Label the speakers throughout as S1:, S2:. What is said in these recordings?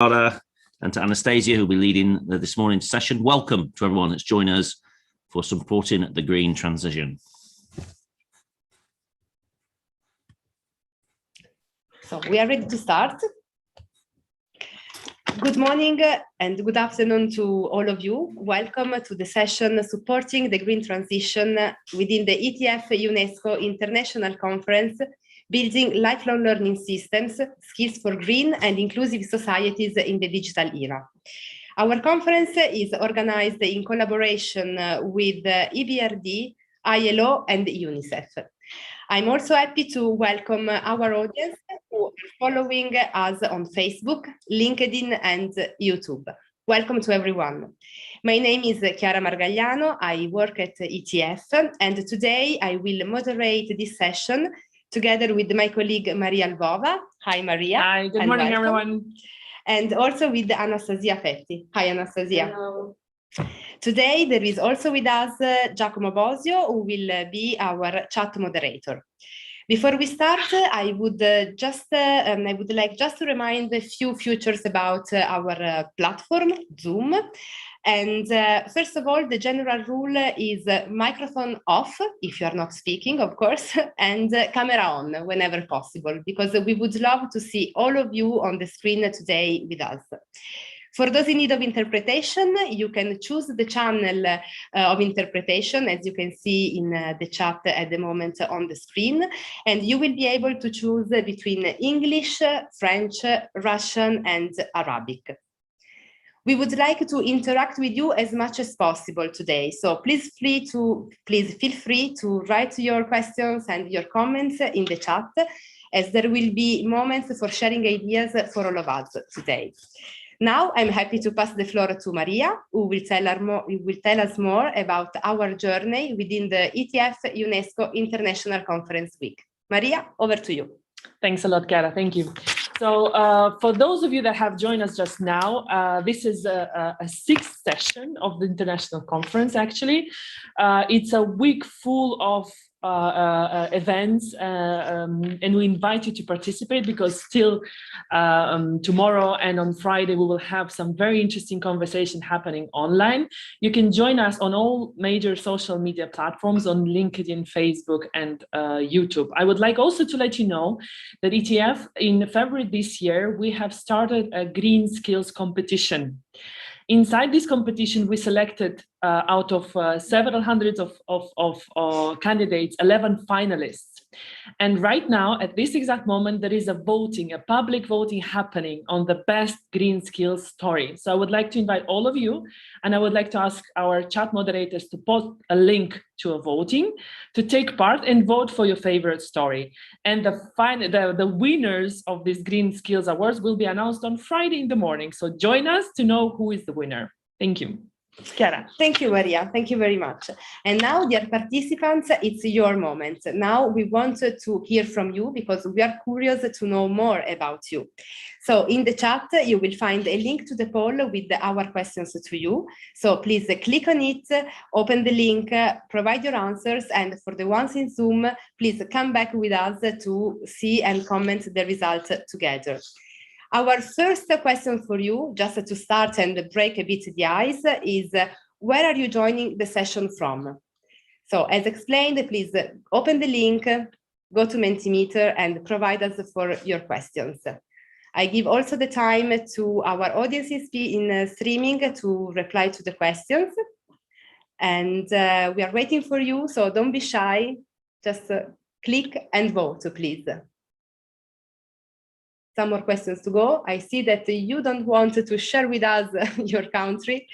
S1: And to Anastasia, who will be leading this morning's session. Welcome to everyone that's joined us for supporting the green transition.
S2: So we are ready to start. Good morning and good afternoon to all of you. Welcome to the session supporting the green transition within the ETF UNESCO International Conference, Building Lifelong Learning Systems, Skills for Green and Inclusive Societies in the Digital Era. Our conference is organized in collaboration with EBRD, ILO and UNICEF. I'm also happy to welcome our audience who are following us on Facebook, LinkedIn and YouTube. Welcome to everyone. My name is Chiara Margagliano. I work at ETF and today I will moderate this session together with my colleague Maria Lvova. Hi, Maria.
S3: Hi, good morning, everyone.
S2: And also with Anastasia Fetti. Hi, Anastasia.
S4: Hello.
S2: Today, there is also with us Giacomo Bosio, who will be our chat moderator. Before we start, I would like just to remind a few features about our platform, Zoom. And first of all, the general rule is microphone off if you are not speaking, of course, and camera on whenever possible, because we would love to see all of you on the screen today with us. For those in need of interpretation, you can choose the channel of interpretation, as you can see in the chat at the moment on the screen, and you will be able to choose between English, French, Russian, and Arabic. We would like to interact with you as much as possible today, so please feel free to write your questions and your comments in the chat, as there will be moments for sharing ideas for all of us today. Now I'm happy to pass the floor to Maria, who will tell us more about our journey within the ETF UNESCO International Conference Week. Maria, over to you.
S3: Thanks a lot, Chiara. Thank you. So for those of you that have joined us just now, this is a sixth session of the International Conference, actually. It's a week full of events and we invite you to participate because still tomorrow and on Friday we will have some very interesting conversation happening online. You can join us on all major social media platforms on LinkedIn, Facebook and YouTube. I would like also to let you know that ETF in February this year we have started a green skills competition. Inside this competition, we selected out of several hundreds of candidates, 11 finalists. And right now, at this exact moment, there is a public voting happening on the best green skills story. So I would like to invite all of you, and I would like to ask our chat moderators to post a link to a voting to take part and vote for your favorite story. And the winners of these Green Skills Awards will be announced on Friday in the morning. So join us to know who is the winner. Thank you. Chiara.
S2: Thank you, Maria. Thank you very much. And now, dear participants, it's your moment. Now we want to hear from you because we are curious to know more about you. So in the chat, you will find a link to the poll with our questions to you. So please click on it, open the link, provide your answers. And for the ones in Zoom, please come back with us to see and comment the results together. Our first question for you, just to start and break a bit the ice, is where are you joining the session from? So as explained, please open the link, go to Mentimeter and provide us for your questions. I give also the time to our audience in streaming to reply to the questions. And we are waiting for you, so don't be shy, just click and vote, please. Some more questions to go. I see that you don't want to share with us your country,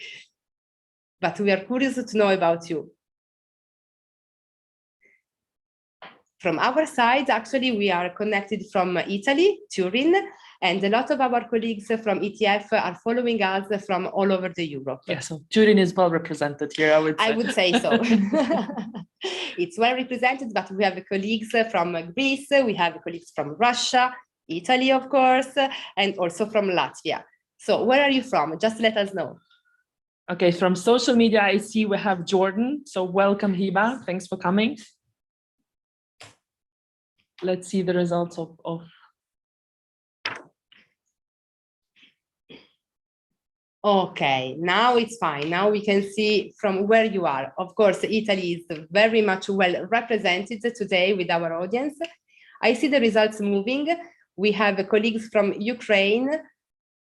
S2: but we are curious to know about you. From our side, actually, we are connected from Italy, Turin, and a lot of our colleagues from ETF are following us from all over Europe.
S3: Yeah, so Turin is well represented here, I would say.
S2: I would say so. It's well represented, but we have colleagues from Greece, we have colleagues from Russia, Italy, of course, and also from Latvia. So where are you from? Just let us know.
S3: Okay, from social media, I see we have Jordan. So welcome, Hiba. Thanks for coming. Let's see the results of
S2: Okay, now it's fine. Now we can see from where you are. Of course, Italy is very much well represented today with our audience. I see the results moving. We have colleagues from Ukraine,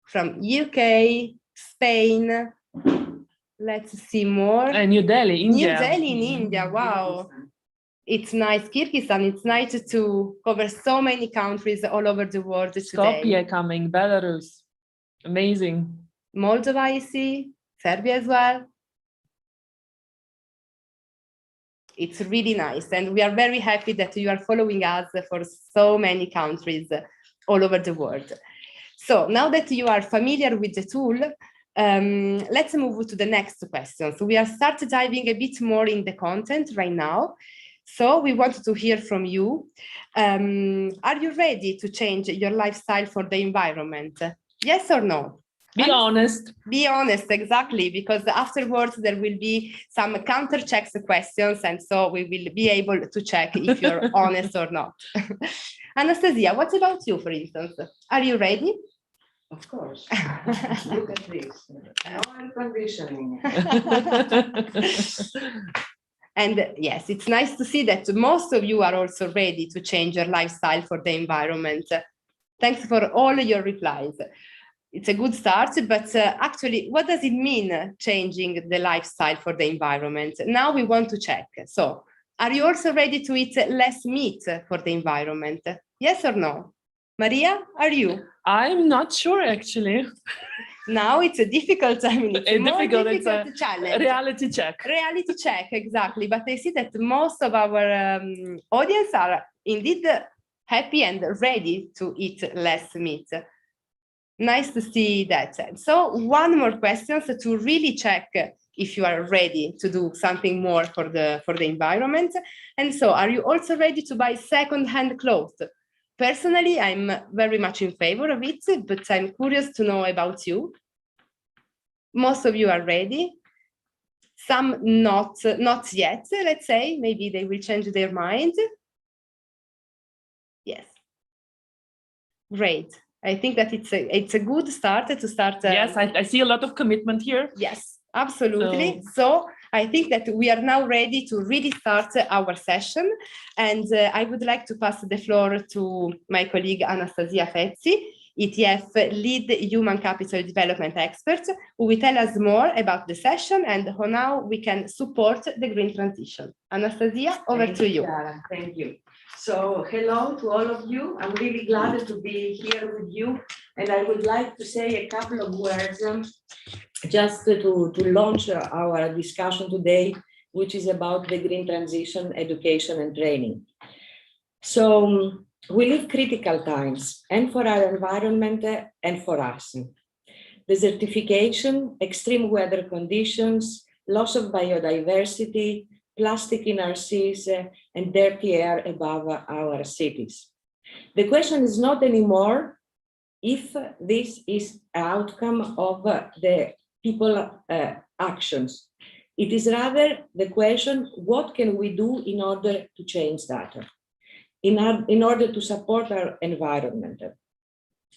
S2: from UK, Spain. Let's see more.
S3: And New Delhi, India.
S2: New Delhi in India, wow. It's nice. Kyrgyzstan, it's nice to cover so many countries all over the world today.
S3: Skopje coming, Belarus. Amazing.
S2: Moldova, I see, Serbia as well. It's really nice. And we are very happy that you are following us for so many countries all over the world. So now that you are familiar with the tool, let's move to the next question. So we are starting diving a bit more in the content right now. So we want to hear from you. Are you ready to change your lifestyle for the environment? Yes or no?
S3: Be honest.
S2: Be honest, exactly, because afterwards there will be some counter checks questions, and so we will be able to check if you're honest or not. Anastasia, what about you, for instance? Are you ready?
S4: Of course. Look at this. No air conditioning.
S2: And yes, it's nice to see that most of you are also ready to change your lifestyle for the environment. Thanks for all your replies. It's a good start, but actually, what does it mean changing the lifestyle for the environment? Now we want to check. So, are you also ready to eat less meat for the environment? Yes or no? Maria, are you?
S3: I'm not sure, actually.
S2: Now it's a difficult, it's a difficult challenge.
S3: Reality check.
S2: Reality check, exactly. But I see that most of our audience are indeed happy and ready to eat less meat. Nice to see that. So one more question to really check if you are ready to do something more for the environment. And so, are you also ready to buy second-hand clothes? Personally, I'm very much in favor of it, but I'm curious to know about you. Most of you are ready. Some not yet, let's say. Maybe they will change their mind. Yes. Great. I think that it's a good start to start.
S3: Yes, I see a lot of commitment here.
S2: Yes, absolutely. So I think that we are now ready to really start our session. And I would like to pass the floor to my colleague Anastasia Fezzi, ETF Lead Human Capital Development Expert, who will tell us more about the session and how we can support the green transition. Anastasia, over to you.
S4: Chiara, thank you. So hello to all of you. I'm really glad to be here with you. And I would like to say a couple of words just to launch our discussion today, which is about the green transition, education and training. So we live critical times, and for our environment and for us. Desertification, extreme weather conditions, loss of biodiversity, plastic in our seas, and dirty air above our cities. The question is not anymore if this is an outcome of the people actions. It is rather the question, what can we do in order to change that, in order to support our environment?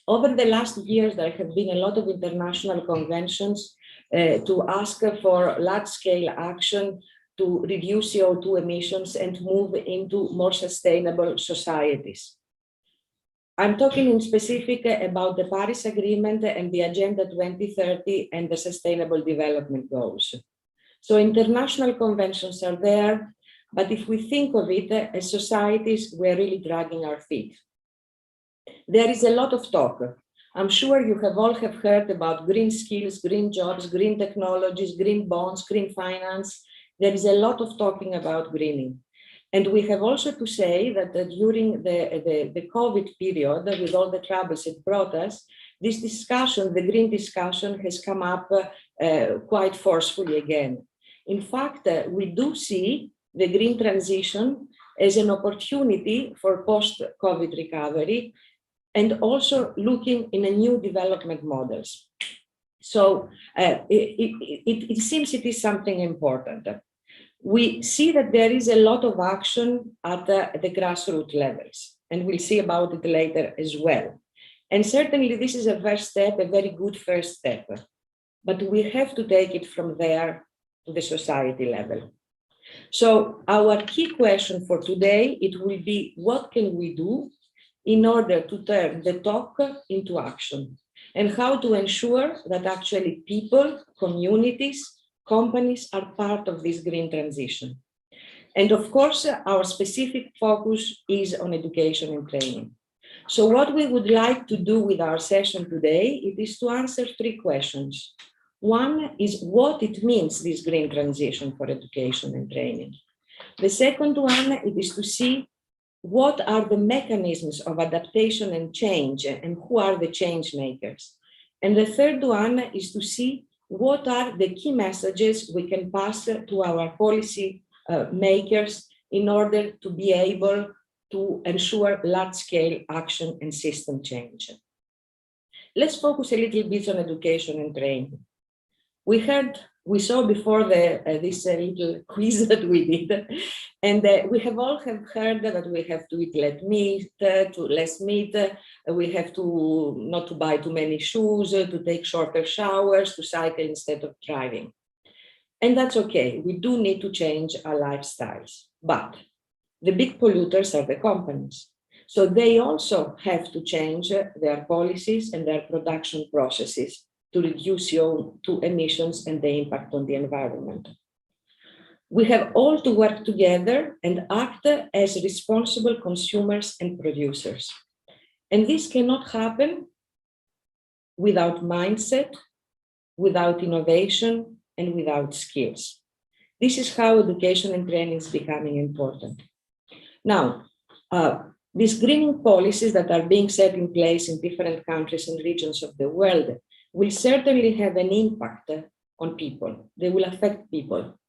S4: Over the last years, there have been a lot of international conventions to ask for large-scale action to reduce CO2 emissions and move into more sustainable societies. I'm talking in specific about the Paris Agreement and the Agenda 2030 and the Sustainable Development Goals. So international conventions are there, but if we think of it as societies, we're really dragging our feet. There is a lot of talk. I'm sure you have all heard about green skills, green jobs, green technologies, green bonds, green finance. There is a lot of talking about greening. And we have also to say that during the COVID period, with all the troubles it brought us, this discussion, the green discussion, has come up quite forcefully again. In fact, we do see the green transition as an opportunity for post-COVID recovery and also looking in a new development models. So it seems it is something important. We see that there is a lot of action at the grassroots levels, and we'll see about it later as well. And certainly this is a first step, a very good first step. but we have to take it from there to the society level. So our key question for today, it will be, what can we do in order to turn the talk into action? And how to ensure that actually people, communities, companies are part of this green transition. And of course, our specific focus is on education and training. So what we would like to do with our session today, it is to answer three questions. One is what it means, this green transition for education and training. The second one, it is to see what are the mechanisms of adaptation and change, and who are the change makers. And the third one is to see what are the key messages we can pass to our policy makers in order to be able to ensure large-scale action and system change. Let's focus a little bit on education and training. We saw before this little quiz that we did, and we have all heard that we have to eat less meat, we have to not to buy too many shoes, to take shorter showers, to cycle instead of driving. And that's okay, we do need to change our lifestyles, but the big polluters are the companies. So they also have to change their policies and their production processes to reduce CO2 emissions and the impact on the environment. We have all to work together and act as responsible consumers and producers. And this cannot happen without mindset, without innovation, and without skills. This is how education and training is becoming important. Now, these greening policies that are being set in place in different countries and regions of the world will certainly have an impact on people. They will affect people.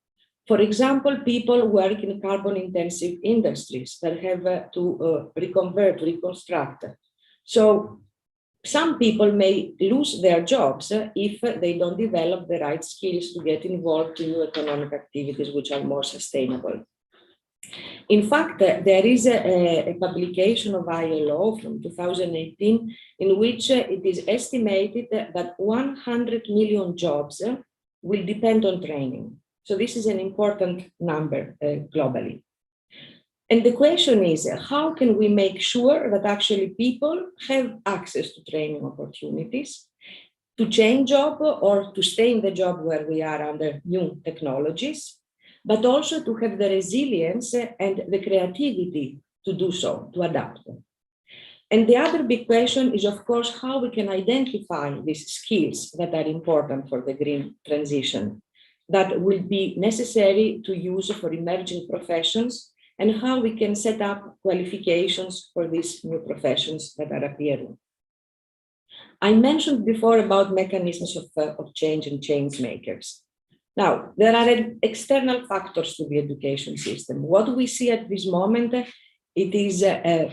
S4: For example, people work in carbon-intensive industries that have to reconvert, reconstruct. So some people may lose their jobs if they don't develop the right skills to get involved in new economic activities which are more sustainable. In fact, there is a publication of ILO from 2018 in which it is estimated that 100 million jobs will depend on training. So this is an important number globally. And the question is, how can we make sure that actually people have access to training opportunities, to change job or to stay in the job where we are under new technologies, but also to have the resilience and the creativity to do so, to adapt. And the other big question is, of course, how we can identify these skills that are important for the green transition, that will be necessary to use for emerging professions, and how we can set up qualifications for these new professions that are appearing. I mentioned before about mechanisms of change and change makers. Now, there are external factors to the education system. What we see at this moment, it is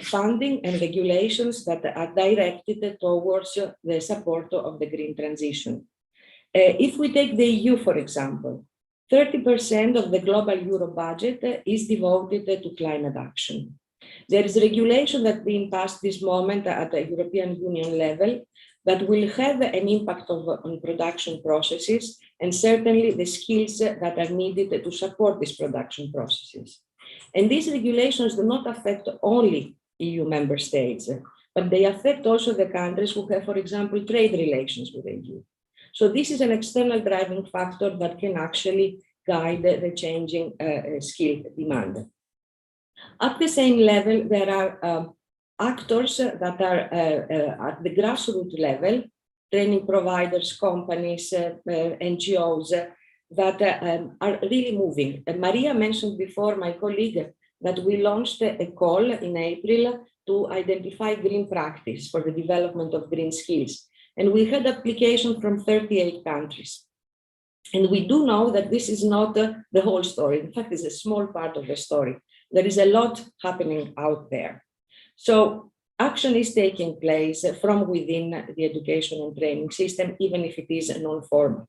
S4: funding and regulations that are directed towards the support of the green transition. If we take the EU, for example, 30% of the global euro budget is devoted to climate action. There is regulation that's being passed this moment at the European Union level that will have an impact on production processes and certainly the skills that are needed to support these production processes. And these regulations do not affect only EU member states, but they affect also the countries who have, for example, trade relations with the EU. So this is an external driving factor that can actually guide the changing skill demand. At the same level, there are actors that are at the grassroots level, training providers, companies, NGOs that are really moving. Maria mentioned before, my colleague, that we launched a call in April to identify green practice for the development of green skills. And we had applications from 38 countries. And we do know that this is not the whole story. In fact, it's a small part of the story. There is a lot happening out there. So action is taking place from within the education and training system, even if it is non-formal.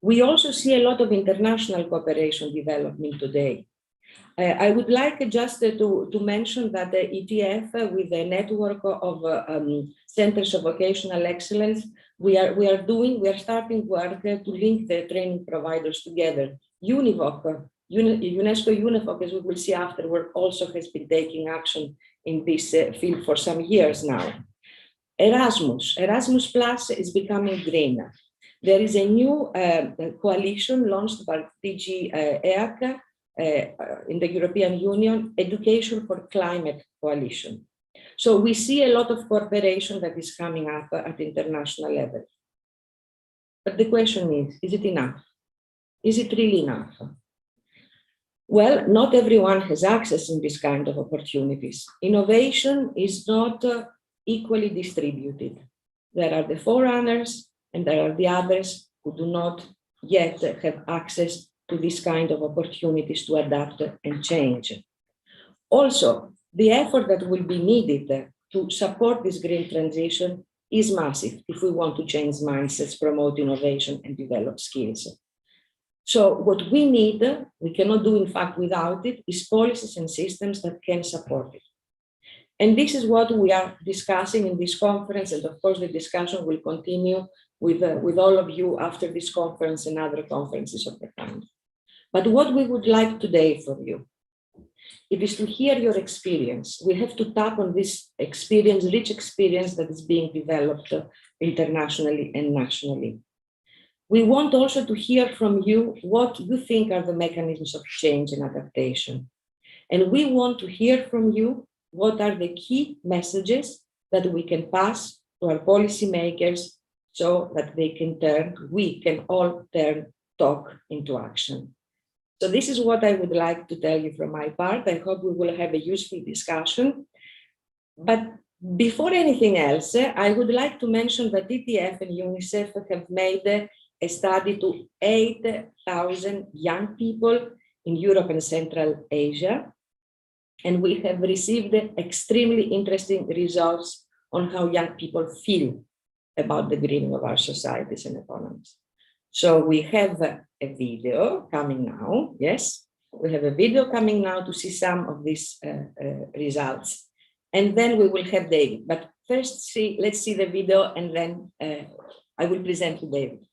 S4: We also see a lot of international cooperation development today. I would like just to mention that the ETF, with a network of centers of vocational excellence, we are starting work to link the training providers together. UNESCO UNIFOC, as we will see afterward, also has been taking action in this field for some years now. Erasmus Plus is becoming greener. There is a new coalition launched by DG EAC in the European Union, Education for Climate Coalition. So we see a lot of cooperation that is coming up at international level. But the question is it enough? Is it really enough? Well, not everyone has access in this kind of opportunities. Innovation is not equally distributed. There are the forerunners and there are the others who do not yet have access to this kind of opportunities to adapt and change. Also, the effort that will be needed to support this green transition is massive if we want to change mindsets, promote innovation, and develop skills. So what we need, we cannot do in fact without it, is policies and systems that can support it. And this is what we are discussing in this conference, and of course the discussion will continue with all of you after this conference and other conferences of the kind. But what we would like today from you, it is to hear your experience. We have to tap on this experience, rich experience that is being developed internationally and nationally. We want also to hear from you what you think are the mechanisms of change and adaptation. And we want to hear from you what are the key messages that we can pass to our policymakers so that we can all turn talk into action. So this is what I would like to tell you from my part. I hope we will have a useful discussion. But before anything else, I would like to mention that ETF and UNICEF have made a study to 8,000 young people in Europe and Central Asia. And we have received extremely interesting results on how young people feel about the greening of our societies and economies. So we have a video coming now. Yes, we have a video coming now to see some of these results. And then we will have David. But first, let's see the video, and then I will present to David.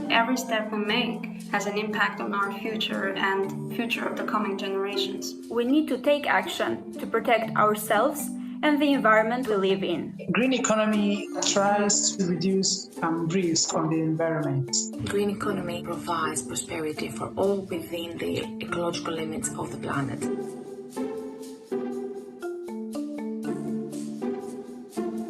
S5: Every step we make has an impact on our future and future of the coming generations.
S6: We need to take action to protect ourselves and the environment we live in.
S7: Green economy tries to reduce risk on the environment.
S8: Green economy provides prosperity for all within the ecological limits of the planet.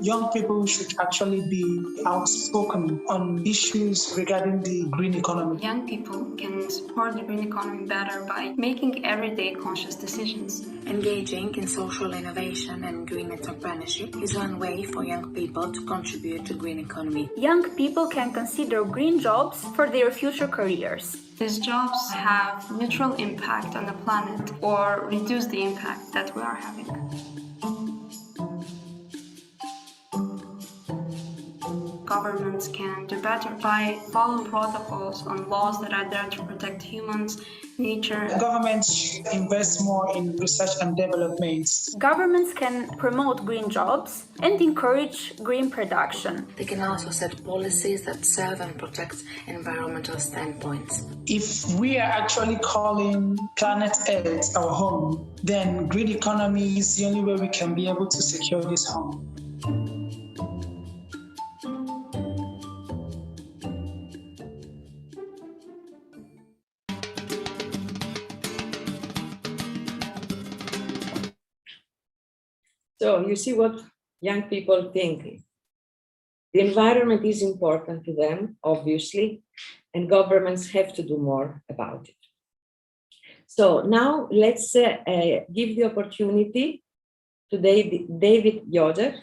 S7: Young people should actually be outspoken on issues regarding the green economy.
S5: Young people can support the green economy better by making everyday conscious decisions.
S8: Engaging in social innovation and green entrepreneurship is one way for young people to contribute to green economy.
S6: Young people can consider green jobs for their future careers.
S5: These jobs have neutral impact on the planet or reduce the impact that we are having. Governments can do better by following protocols on laws that are there to protect humans, nature.
S7: Governments should invest more in research and development.
S6: Governments can promote green jobs and encourage green production.
S8: They can also set policies that serve and protect environmental standpoints.
S7: If we are actually calling planet Earth our home, then green economy is the only way we can be able to secure this home.
S4: So you see what young people think. The environment is important to them, obviously, and governments have to do more about it. So now let's give the opportunity to David Yoder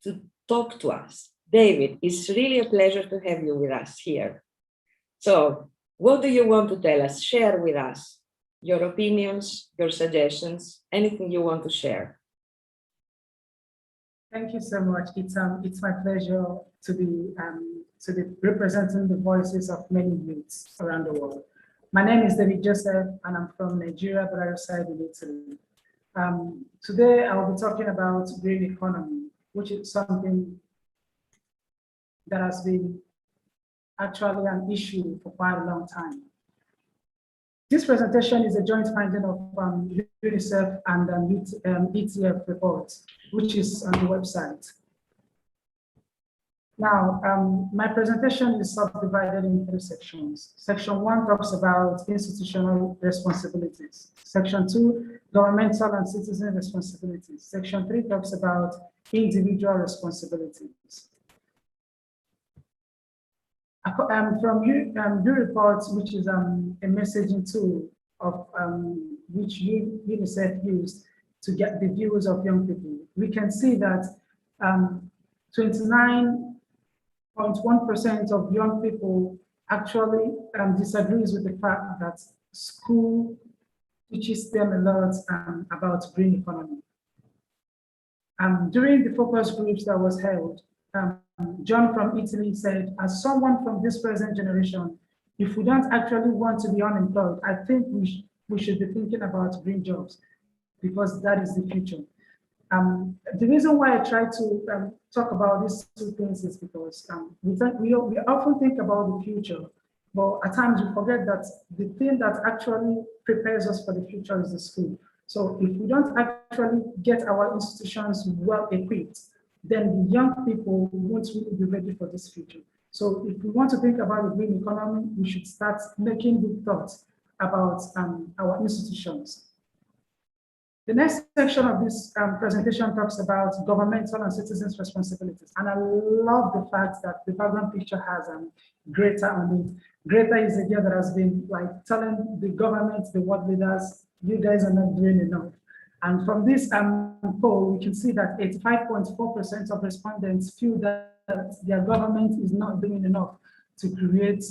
S4: to talk to us. David, it's really a pleasure to have you with us here. So what do you want to tell us? Share with us. your opinions, your suggestions, anything you want to share.
S7: Thank you so much. It's my pleasure to be representing the voices of many youths around the world. My name is David Joseph, and I'm from Nigeria, but I reside in Italy. Today, I'll be talking about green economy, which is something that has been actually an issue for quite a long time. This presentation is a joint finding of UNICEF and ETF report, which is on the website. Now, my presentation is subdivided in 3 sections. Section 1 talks about institutional responsibilities. Section 2, governmental and citizen responsibilities. Section 3 talks about individual responsibilities. From your report, which is a messaging tool of which UNICEF used to get the views of young people, we can see that 29.1% of young people actually disagrees with the fact that school teaches them a lot about green economy. During the focus groups that was held, John from Italy said, as someone from this present generation, if we don't actually want to be unemployed, I think we should be thinking about green jobs, because that is the future. The reason why I try to talk about these 2 things is because we often think about the future, but at times we forget that the thing that actually prepares us for the future is the school. So if we don't actually get our institutions well equipped, then the young people won't really be ready for this future. So if we want to think about the green economy, we should start making big thoughts about our institutions. The next section of this presentation talks about governmental and citizens' responsibilities. And I love the fact that the background picture has Greta on it. Greta is a girl that has been telling the government, the world leaders, you guys are not doing enough. And from this poll, we can see that 85.4% of respondents feel that their government is not doing enough to create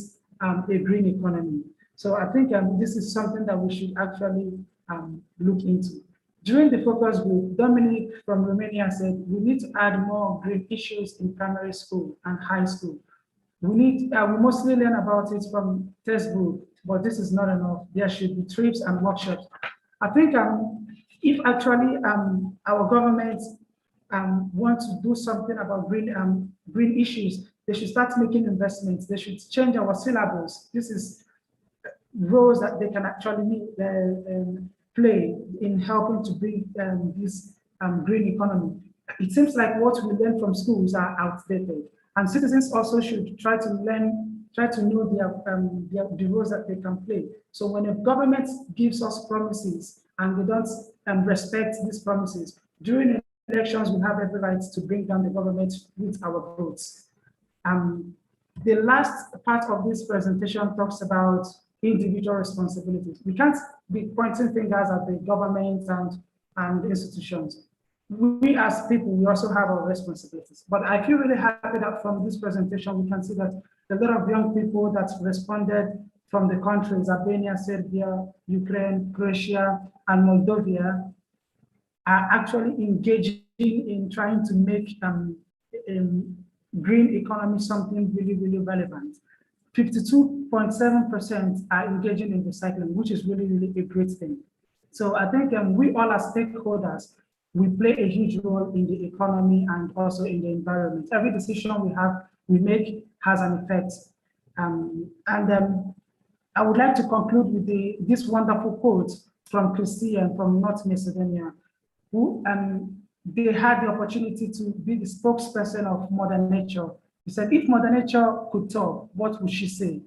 S7: a green economy. So I think this is something that we should actually look into. During the focus group, Dominic from Romania said, we need to add more green issues in primary school and high school. We mostly learn about it from textbook, but this is not enough. There should be trips and workshops. I think if actually our government want to do something about green issues, they should start making investments. They should change our syllabus. This is roles that they can actually play in helping to bring this green economy. It seems like what we learn from schools are outdated, and citizens also should try to know the roles that they can play. So when a government gives us promises and we don't respect these promises, during elections we have every right to bring down the government with our votes. The last part of this presentation talks about individual responsibilities. We can't be pointing fingers at the government and the institutions. We as people, we also have our responsibilities. But I feel really happy that from this presentation, we can see that a lot of young people that responded from the countries, Albania, Serbia, Ukraine, Croatia, and Moldova, are actually engaging in trying to make green economy something really, really relevant. 52.7% are engaging in recycling, which is really, really a great thing. So I think we all as stakeholders, we play a huge role in the economy and also in the environment. Every decision we make has an effect. I would like to conclude with this wonderful quote from Christian from North Macedonia, who they had the opportunity to be the spokesperson of Mother Nature. He said, if Mother Nature could talk, what would she say?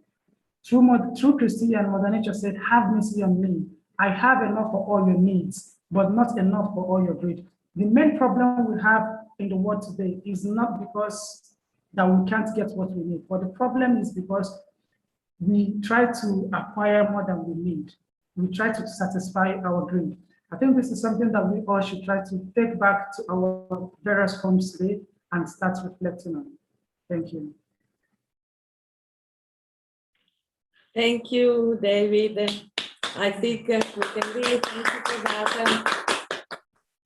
S7: Through Christian, Mother Nature said, have mercy on me. I have enough for all your needs, but not enough for all your greed. The main problem we have in the world today is not because that we can't get what we need, but the problem is because we try to acquire more than we need. We try to satisfy our greed. I think this is something that we all should try to take back to our various homes today and start reflecting on. Thank you.
S4: Thank you, David. I think we can really thank you for that,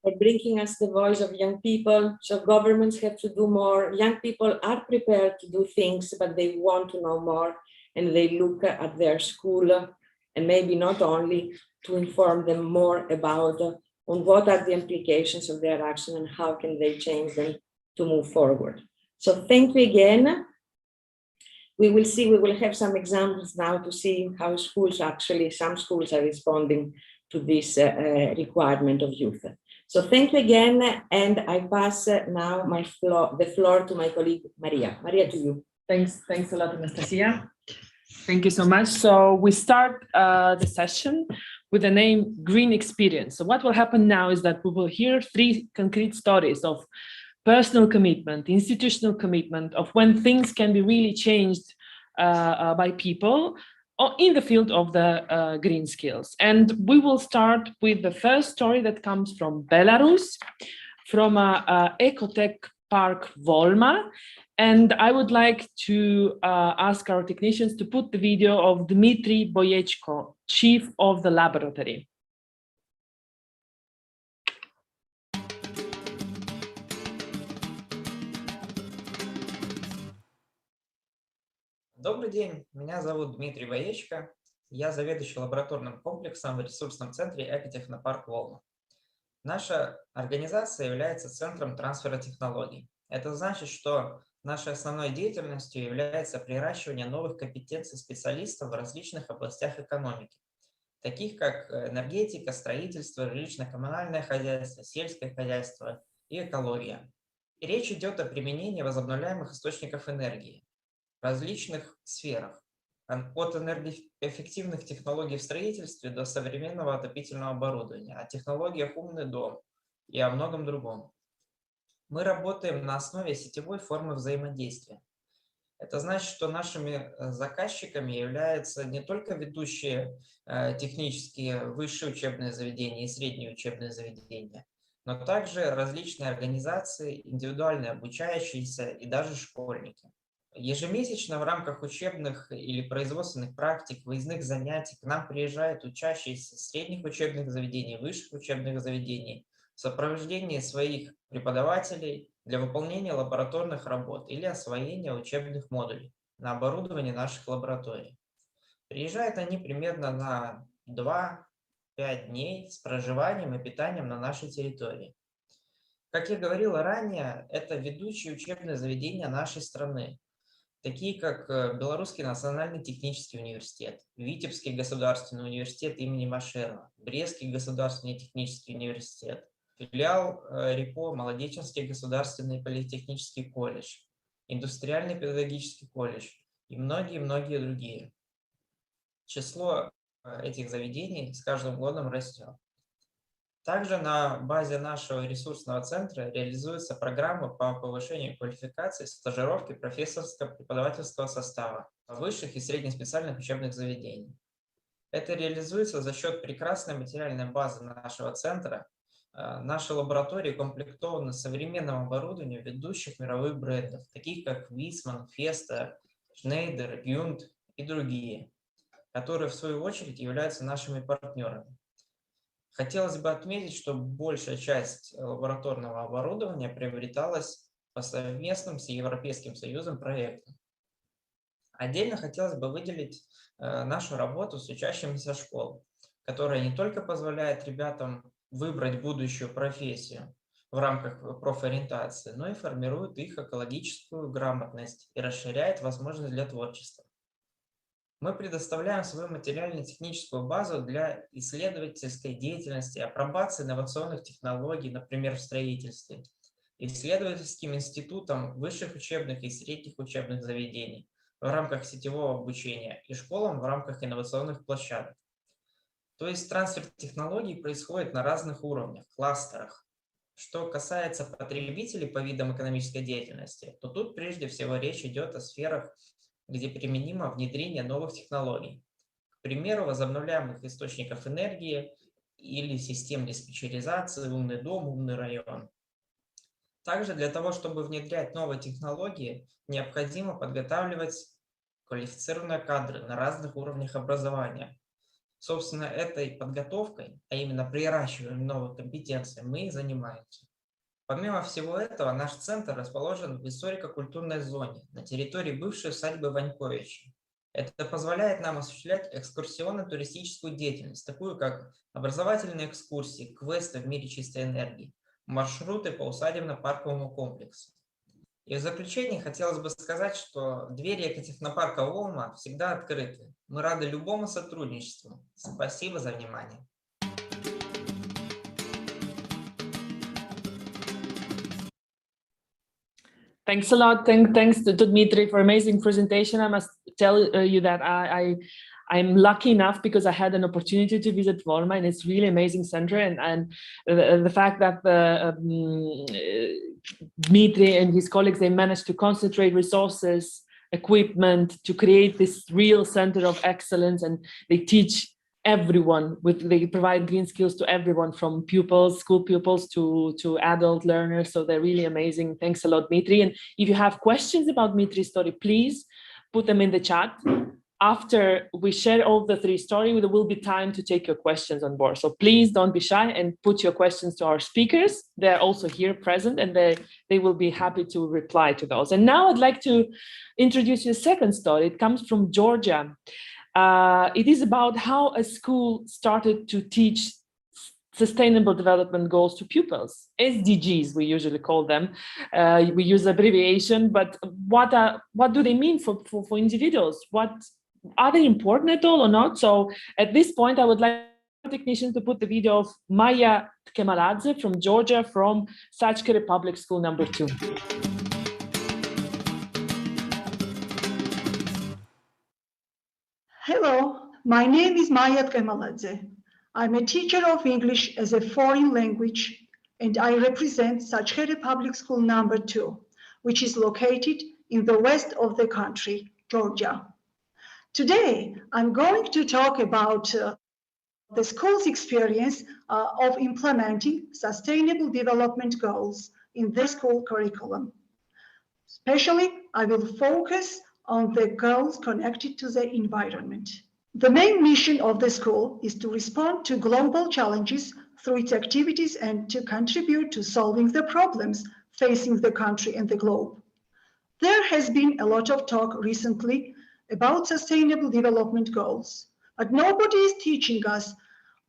S4: for bringing us the voice of young people. So governments have to do more. Young people are prepared to do things, but they want to know more, and they look at their school, and maybe not only, to inform them more about on what are the implications of their action and how can they change them to move forward. So thank you again. We will have some examples now to see how schools actually, some schools are responding to this requirement of youth. So thank you again, and I pass now the floor to my colleague, Maria. Maria, to you.
S3: Thanks a lot, Anastasia. Thank you so much. So we start the session with the name Green Experience. So what will happen now is that we will hear 3 concrete stories of personal commitment, institutional commitment, of when things can be really changed by people in the field of the green skills. And we will start with the first story that comes from Belarus, from Ecotech Park Volma. And I would like to ask our technicians to put the video of Dmitry Boyechko, chief of the laboratory.
S9: Добрый день, меня зовут Дмитрий Боечко, я заведующий лабораторным комплексом в ресурсном центре Экотехнопарк Волна. Наша организация является центром трансфера технологий. Это значит, что нашей основной деятельностью является приращивание новых компетенций специалистов в различных областях экономики, таких как энергетика, строительство, жилищно-коммунальное хозяйство, сельское хозяйство и экология. И речь идет о применении возобновляемых источников энергии в различных сферах, от энергоэффективных технологий в строительстве до современного отопительного оборудования, о технологиях «Умный дом» и о многом другом. Мы работаем на основе сетевой формы взаимодействия. Это значит, что нашими заказчиками являются не только ведущие технические высшие учебные заведения и средние учебные заведения, но также различные организации, индивидуальные обучающиеся и даже школьники. Ежемесячно в рамках учебных или производственных практик, выездных занятий к нам приезжают учащиеся средних учебных заведений, высших учебных заведений в сопровождении своих преподавателей для выполнения лабораторных работ или освоения учебных модулей на оборудовании наших лабораторий. Приезжают они примерно на 2-5 дней с проживанием и питанием на нашей территории. Как я говорил ранее, это ведущие учебные заведения нашей страны, такие как Белорусский национальный технический университет, Витебский государственный университет имени Машерова, Брестский государственный технический университет, филиал РИПО Молодеченский государственный политехнический колледж, Индустриальный педагогический колледж и многие-многие другие. Число этих заведений с каждым годом растет. Также на базе нашего ресурсного центра реализуется программа по повышению квалификации, стажировки профессорско-преподавательского состава высших и среднеспециальных учебных заведений. Это реализуется за счет прекрасной материальной базы нашего центра. Наши лаборатории укомплектованы современным оборудованием ведущих мировых брендов, таких как Висман, Феста, Шнейдер, Юнд и другие, которые в свою очередь являются нашими партнерами. Хотелось бы отметить, что большая часть лабораторного оборудования приобреталась по совместным с Европейским Союзом проектам. Отдельно хотелось бы выделить нашу работу с учащимися школ, которая не только позволяет ребятам выбрать будущую профессию в рамках профориентации, но и формирует их экологическую грамотность и расширяет возможности для творчества. Мы предоставляем свою материально-техническую базу для исследовательской деятельности, апробации инновационных технологий, например, в строительстве, исследовательским институтам высших учебных и средних учебных заведений в рамках сетевого обучения и школам в рамках инновационных площадок. То есть трансфер технологий происходит на разных уровнях, кластерах. Что касается потребителей по видам экономической деятельности, то тут прежде всего речь идет о сферах, где применимо внедрение новых технологий. К примеру, возобновляемых источников энергии или систем диспетчеризации, умный дом, умный район. Также для того, чтобы внедрять новые технологии, необходимо подготавливать квалифицированные кадры на разных уровнях образования. Собственно, этой подготовкой, а именно приращиванием новых компетенций, мы и занимаемся. Помимо всего этого, наш центр расположен в историко-культурной зоне на территории бывшей усадьбы Ваньковича. Это позволяет нам осуществлять экскурсионно-туристическую деятельность, такую как образовательные экскурсии, квесты в мире чистой энергии, маршруты по усадебно-парковому комплексу. И в заключение хотелось бы сказать, что двери экотехнопарка Волма всегда открыты. Мы рады любому сотрудничеству. Спасибо за внимание.
S3: Thanks a lot. Thanks to Dmitry for amazing presentation. I must tell you that I'm lucky enough because I had an opportunity to visit Volma, and it's really amazing center. And the fact that Dmitry and his colleagues, they managed to concentrate resources, equipment to create this real center of excellence, and they teach everyone they provide green skills to everyone from pupils, school pupils to adult learners. So they're really amazing. Thanks a lot, Dmitry. And if you have questions about Dmitry's story, please put them in the chat. After we share all the three stories, there will be time to take your questions on board. So please don't be shy and put your questions to our speakers. They're also here present, and they will be happy to reply to those. And now I'd like to introduce you a second story. It comes from Georgia. It is about how a school started to teach Sustainable Development Goals to pupils, SDGs, we usually call them. We use abbreviation, but what do they mean for individuals? Are they important at all or not? So at this point, I would like technicians to put the video of Maya Tkemaladze from Georgia, from Sachkere Public School number 2.
S10: Hello, my name is Maya Tkemaladze. I'm a teacher of English as a foreign language, and I represent Sachkere Public School number 2, which is located in the west of the country, Georgia. Today, I'm going to talk about the school's experience of implementing Sustainable Development Goals in the school curriculum. Especially, I will focus on the goals connected to the environment. The main mission of the school is to respond to global challenges through its activities and to contribute to solving the problems facing the country and the globe. There has been a lot of talk recently about Sustainable Development Goals, but nobody is teaching us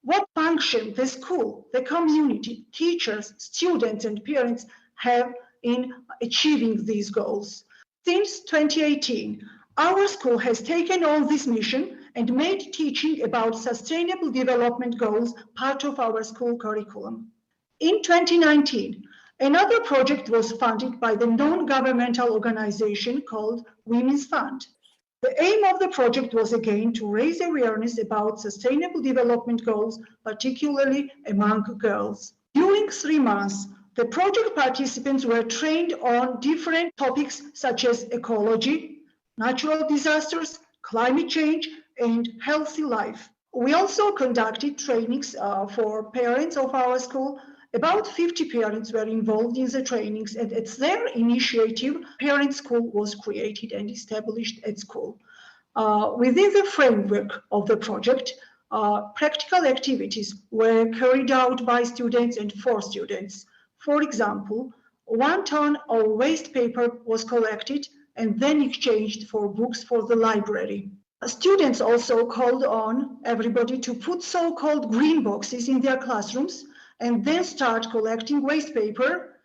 S10: what function the school, the community, teachers, students, and parents have in achieving these goals. Since 2018, our school has taken on this mission and made teaching about Sustainable Development Goals part of our school curriculum. In 2019, another project was funded by the non-governmental organization called Women's Fund. The aim of the project was again to raise awareness about Sustainable Development Goals, particularly among girls. During 3 months, the project participants were trained on different topics such as ecology, natural disasters, climate change, and healthy life. We also conducted trainings for parents of our school. About 50 parents were involved in the trainings, and it's their initiative, Parent School was created and established at school. Within the framework of the project, practical activities were carried out by students and for students. For example, 1 ton of waste paper was collected and then exchanged for books for the library. Students also called on everybody to put so-called green boxes in their classrooms and then start collecting waste paper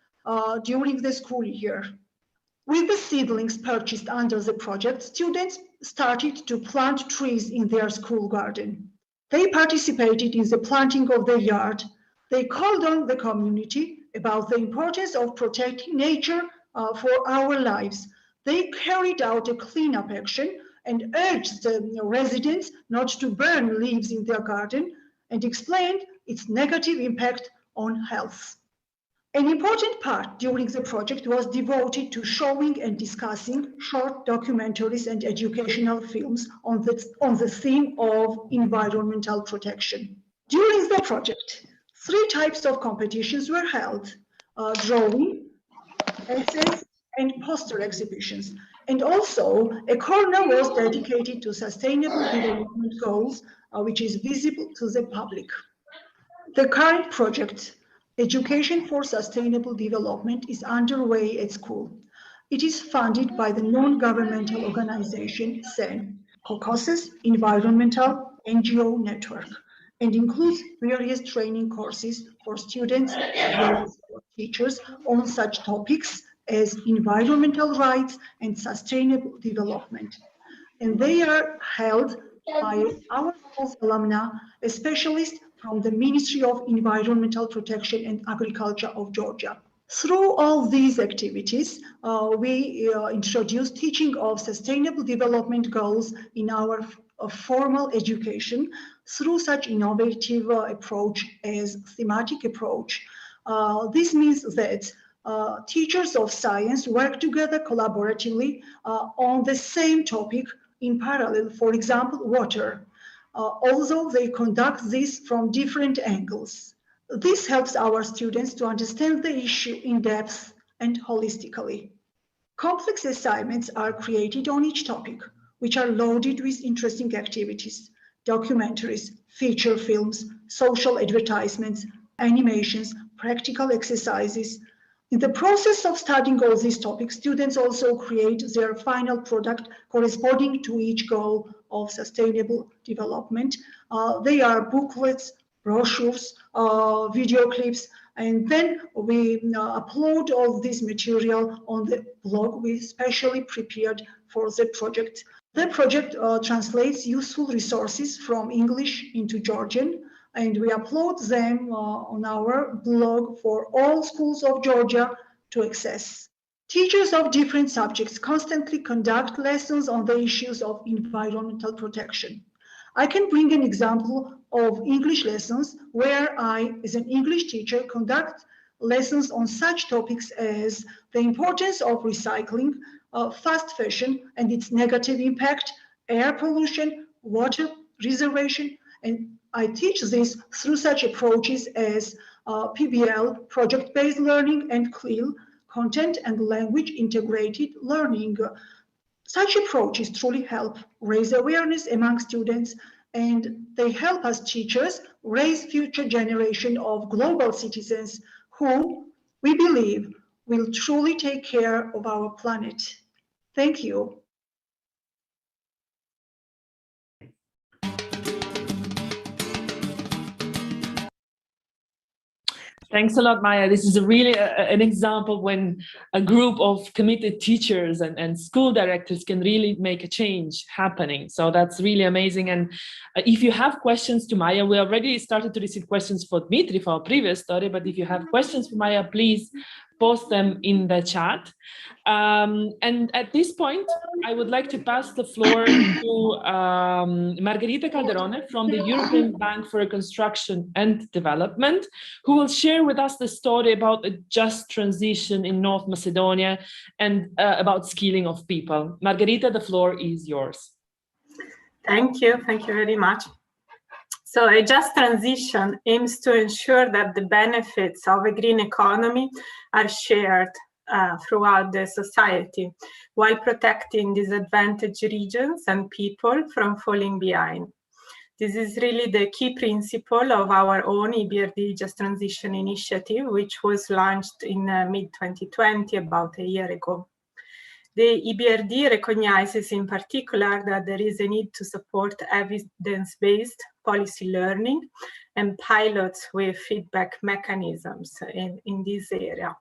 S10: during the school year. With the seedlings purchased under the project, students started to plant trees in their school garden. They participated in the planting of their yard. They called on the community about the importance of protecting nature for our lives. They carried out a cleanup action and urged the residents not to burn leaves in their garden and explained its negative impact on health. An important part during the project was devoted to showing and discussing short documentaries and educational films on the theme of environmental protection. During the project, 3 types of competitions were held: drawing, essays, and poster exhibitions. And also, a corner was dedicated to sustainable development goals, which is visible to the public. The current project, Education for Sustainable Development, is underway at school. It is funded by the non-governmental organization CEN, Caucasus Environmental NGO Network, and includes various training courses for students as well as for teachers on such topics as environmental rights and sustainable development. And they are held by our school's alumni, a specialist from the Ministry of Environmental Protection and Agriculture of Georgia. Through all these activities, we introduce teaching of sustainable development goals in our formal education through such innovative approach as thematic approach. This means that teachers of science work together collaboratively on the same topic in parallel, for example, water, although they conduct this from different angles. This helps our students to understand the issue in depth and holistically. Complex assignments are created on each topic, which are loaded with interesting activities, documentaries, feature films, social advertisements, animations, practical exercises. In the process of studying all these topics, students also create their final product corresponding to each goal of sustainable development. They are booklets, brochures, video clips, and then we upload all this material on the blog we specially prepared for the project. The project translates useful resources from English into Georgian, and we upload them on our blog for all schools of Georgia to access. Teachers of different subjects constantly conduct lessons on the issues of environmental protection. I can bring an example of English lessons where I, as an English teacher, conduct lessons on such topics as the importance of recycling, fast fashion and its negative impact, air pollution, water reservation, and I teach this through such approaches as PBL, project-based learning, and CLIL, content and language integrated learning. Such approaches truly help raise awareness among students, and they help us teachers raise future generation of global citizens whom we believe will truly take care of our planet. Thank you.
S3: Thanks a lot, Maya. This is really an example when a group of committed teachers and school directors can really make a change happening. So that's really amazing. And if you have questions to Maya, we already started to receive questions for Dmitry for our previous story, but if you have questions for Maya, please post them in the chat. And at this point, I would like to pass the floor to Margherita Calderone from the European Bank for Reconstruction and Development, who will share with us the story about a just transition in North Macedonia and about skilling of people. Margherita, the floor is yours.
S11: Thank you very much. So a just transition aims to ensure that the benefits of a green economy are shared throughout the society, while protecting disadvantaged regions and people from falling behind. This is really the key principle of our own EBRD Just Transition initiative, which was launched in mid-2020, about a year ago. The EBRD recognizes in particular that there is a need to support evidence-based policy learning and pilots with feedback mechanisms in this area.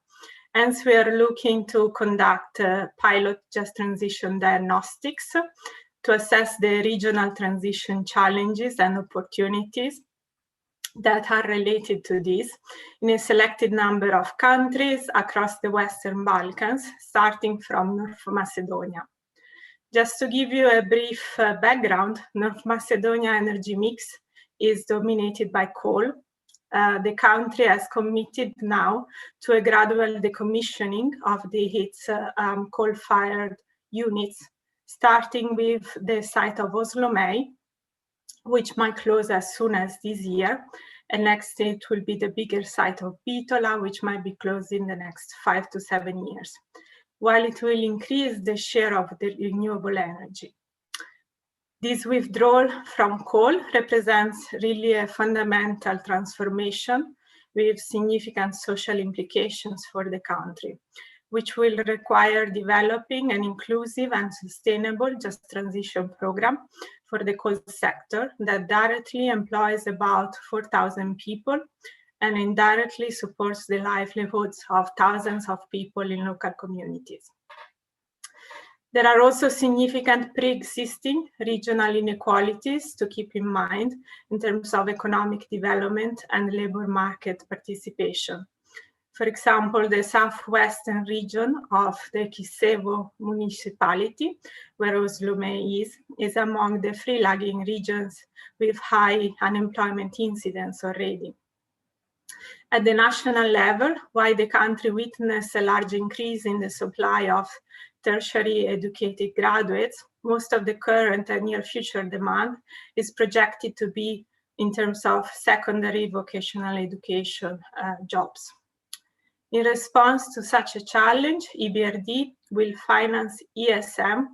S11: Hence, we are looking to conduct pilot just transition diagnostics to assess the regional transition challenges and opportunities that are related to this in a selected number of countries across the Western Balkans, starting from North Macedonia. Just to give you a brief background, North Macedonia energy mix is dominated by coal. The country has committed now to a gradual decommissioning of its coal-fired units, starting with the site of Oslomej, which might close as soon as this year. And next it will be the bigger site of Bitola, which might be closed in the next 5 to 7 years. while it will increase the share of the renewable energy. This withdrawal from coal represents really a fundamental transformation with significant social implications for the country, which will require developing an inclusive and sustainable just transition program for the coal sector that directly employs about 4,000 people and indirectly supports the livelihoods of thousands of people in local communities. There are also significant pre-existing regional inequalities to keep in mind in terms of economic development and labor market participation. For example, the southwestern region of the Kisevo municipality, where Oslomé is among the three lagging regions with high unemployment incidence already. At the national level, while the country witnessed a large increase in the supply of tertiary educated graduates, most of the current and near future demand is projected to be in terms of secondary vocational education jobs. In response to such a challenge, EBRD will finance ESM,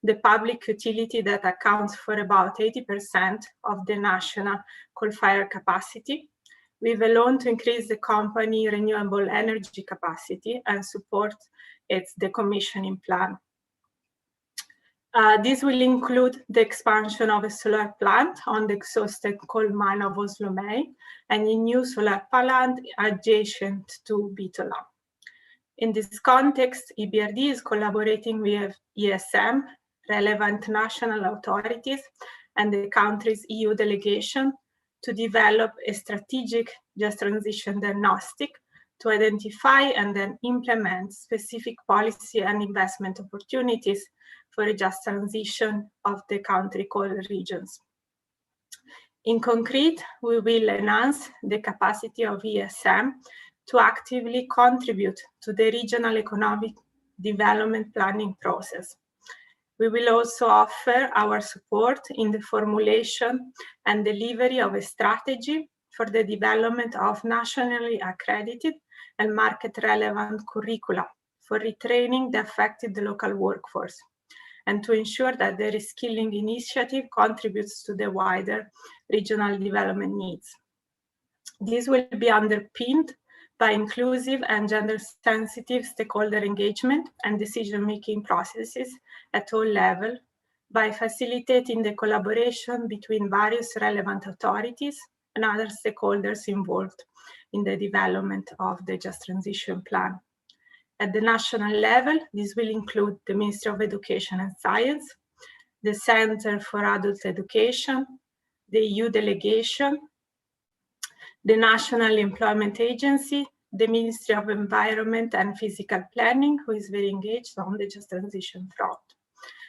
S11: the public utility that accounts for about 80% of the national coal-fired capacity, with a loan to increase the company renewable energy capacity and support its decommissioning plan. This will include the expansion of a solar plant on the exhausted coal mine of Oslomé and a new solar plant adjacent to Bitola. In this context, EBRD is collaborating with ESM, relevant national authorities, and the country's EU delegation to develop a strategic just transition diagnostic to identify and then implement specific policy and investment opportunities for a just transition of the country coal regions. In concrete, we will enhance the capacity of ESM to actively contribute to the regional economic development planning process. We will also offer our support in the formulation and delivery of a strategy for the development of nationally accredited and market-relevant curricula for retraining the affected local workforce, and to ensure that the reskilling initiative contributes to the wider regional development needs. This will be underpinned by inclusive and gender-sensitive stakeholder engagement and decision-making processes at all levels, by facilitating the collaboration between various relevant authorities and other stakeholders involved in the development of the Just Transition Plan. At the national level, this will include the Ministry of Education and Science, the Center for Adult Education, the EU delegation, the National Employment Agency, the Ministry of Environment and Physical Planning, who is very engaged on the Just Transition front,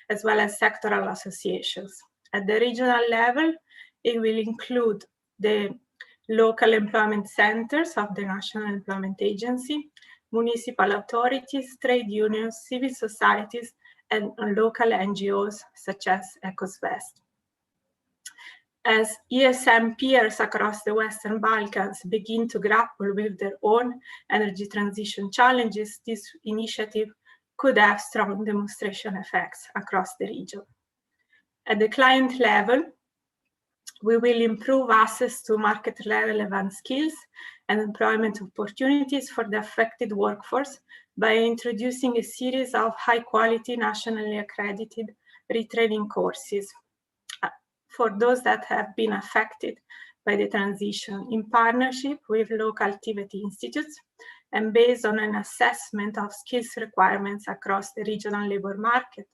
S11: as well as sectoral associations. At the regional level, it will include the local employment centers of the National Employment Agency, municipal authorities, trade unions, civil societies, and local NGOs such as CEST. As ESM peers across the Western Balkans begin to grapple with their own energy transition challenges, this initiative could have strong demonstration effects across the region. At the client level, we will improve access to market-relevant skills and employment opportunities for the affected workforce by introducing a series of high-quality, nationally accredited retraining courses for those that have been affected by the transition, in partnership with local activity institutes and based on an assessment of skills requirements across the regional labor market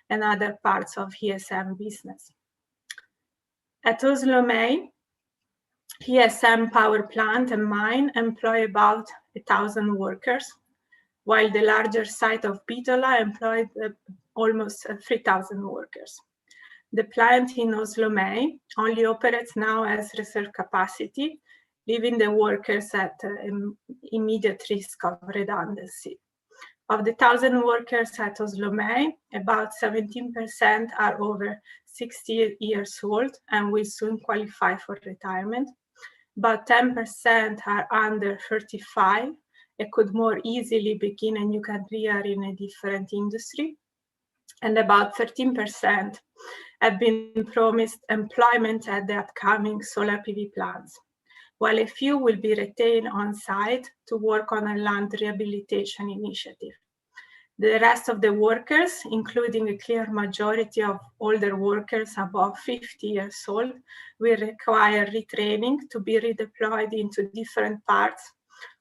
S11: and other parts of ESM business. At Oslomé, ESM power plant and mine employ about 1,000 workers, while the larger site of Bitola employed almost 3,000 workers. The plant in Oslomé only operates now as reserve capacity, leaving the workers at immediate risk of redundancy. Of the 1,000 workers at Oslomé, about 17% are over 60 years old and will soon qualify for retirement. About 10% are under 35, and could more easily begin a new career in a different industry. And about 13% have been promised employment at the upcoming solar PV plants, while a few will be retained on site to work on a land rehabilitation initiative. The rest of the workers, including a clear majority of older workers above 50 years old, will require retraining to be redeployed into different parts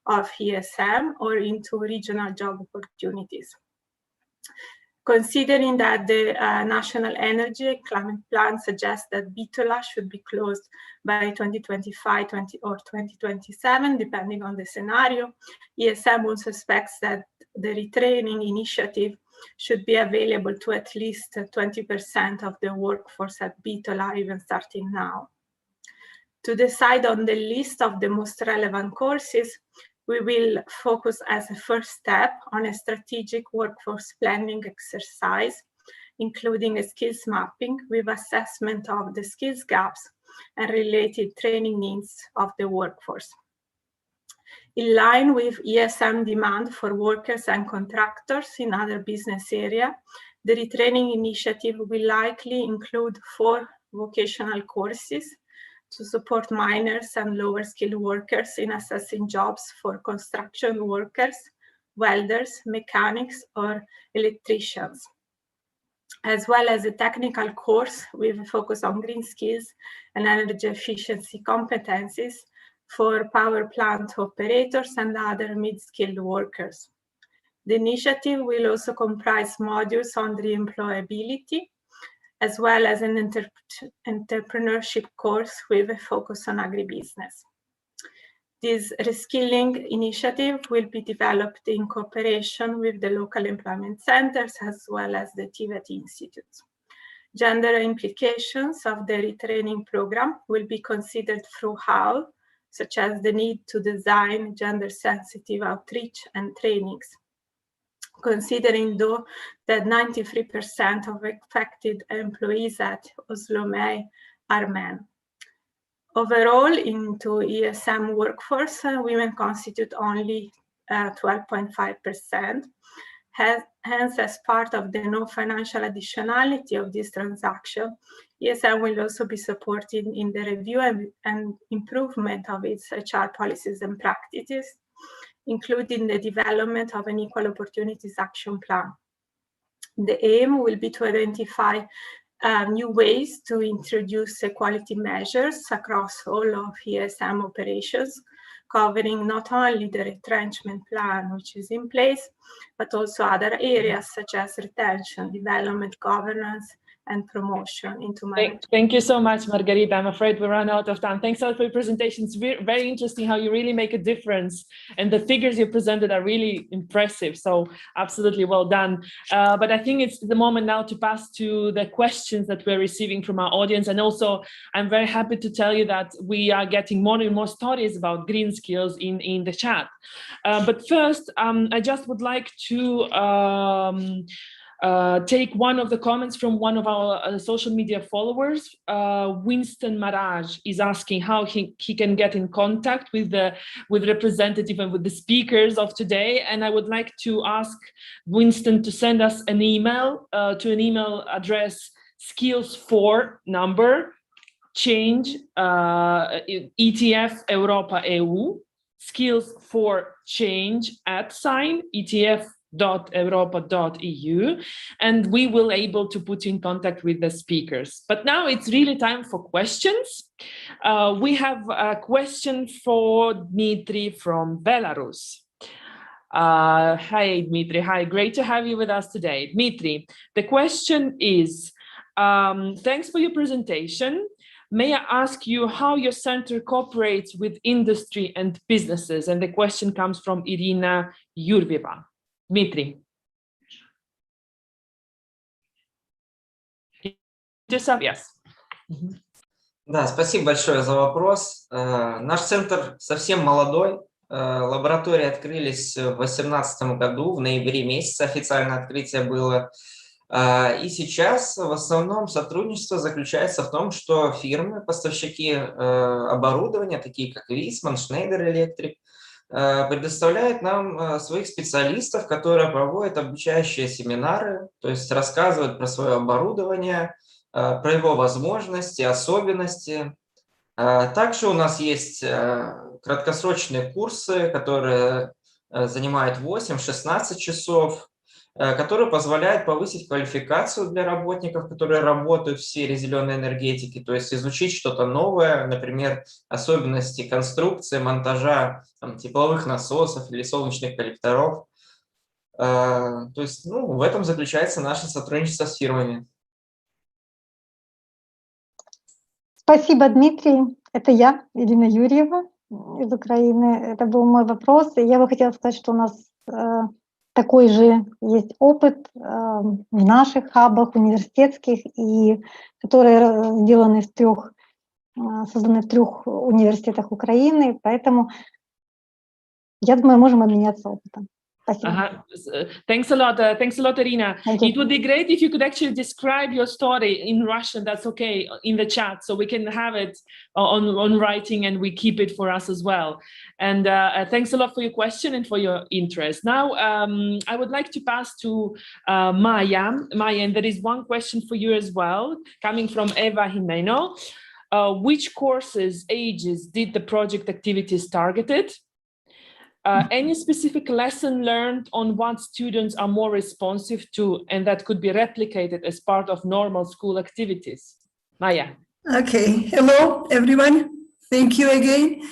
S11: of ESM or into regional job opportunities. Considering that the National Energy and Climate Plan suggests that Bitola should be closed by 2025 or 2027, depending on the scenario, ESM also expects that the retraining initiative should be available to at least 20% of the workforce at Bitola, even starting now. To decide on the list of the most relevant courses, we will focus as a first step on a strategic workforce planning exercise, including a skills mapping with assessment of the skills gaps and related training needs of the workforce. In line with ESM demand for workers and contractors in other business areas, the retraining initiative will likely include 4 vocational courses to support minors and lower skilled workers in assessing jobs for construction workers, welders, mechanics, or electricians, as well as a technical course with a focus on green skills and energy efficiency competencies for power plant operators and other mid-skilled workers. The initiative will also comprise modules on re-employability, as well as an entrepreneurship course with a focus on agribusiness. This reskilling initiative will be developed in cooperation with the local employment centers as well as the TVET institutes. Gender implications of the retraining program will be considered throughout, such as the need to design gender-sensitive outreach and trainings, considering though that 93% of affected employees at Oslo May are men. Overall, into ESM workforce, women constitute only 12.5%. Hence, as part of the non-financial additionality of this transaction, ESM will also be supported in the review and improvement of its HR policies and practices, including the development of an Equal Opportunities Action Plan. The aim will be to identify new ways to introduce equality measures across all of ESM operations, covering not only the retrenchment plan which is in place, but also other areas such as retention, development, governance, and promotion into management.
S3: Thank you so much, Margarita. I'm afraid we ran out of time. Thanks a lot for your presentation. It's very interesting how you really make a difference, and the figures you presented are really impressive. So absolutely well done. But I think it's the moment now to pass to the questions that we're receiving from our audience. And also, I'm very happy to tell you that we are getting more and more stories about green skills in the chat. But first, I just would like to take one of the comments from one of our social media followers. Winston Maraj is asking how he can get in contact with representative and with the speakers of today. And I would like to ask Winston to send us an email to an email address skills4change ETF Europa EU, skills4change @ETF.europa.eu, and we will able to put you in contact with the speakers. But now it's really time for questions. We have a question for Dmitry from Belarus. Hi, Dmitry. Hi, great to have you with us today. Dmitry, the question is, thanks for your presentation. May I ask you how your center cooperates with industry and businesses? And the question comes from Irina Yurvieva. Dmitry. Yes.
S9: Да, спасибо большое за вопрос. Наш центр совсем молодой. Лаборатории открылись в 2018 году, в ноябре месяце официальное открытие было. И сейчас в основном сотрудничество заключается в том, что фирмы, поставщики оборудования, такие как Лисман, Schneider Electric, предоставляет нам своих специалистов, которые проводят обучающие семинары, то есть рассказывают про свое оборудование, про его возможности, особенности. Также у нас есть краткосрочные курсы, которые занимают 8-16 часов, которые позволяют повысить квалификацию для работников, которые работают в сфере зеленой энергетики, то есть изучить что-то новое, например, особенности конструкции, монтажа тепловых насосов или солнечных коллекторов. То есть, в этом заключается наше сотрудничество с фирмами.
S10: Спасибо, Дмитрий. Это я, Ирина Юрьева из Украины. Это был мой вопрос. И я бы хотела сказать, что у нас такой же есть опыт в наших хабах университетских, и которые сделаны созданы в 3 университетах Украины. Поэтому, я думаю, можем обменяться опытом. Спасибо.
S3: Thanks a lot, Irina. It would be great if you could actually describe your story in Russian, that's okay, in the chat, so we can have it on writing and we keep it for us as well. And thanks a lot for your question and for your interest. Now, I would like to pass to Maya. Maya, and there is one question for you as well, coming from Eva Jimeno. Which courses, ages did the project activities targeted? Any specific lesson learned on what students are more responsive to and that could be replicated as part of normal school activities? Maya.
S12: Okay, hello everyone. Thank you again.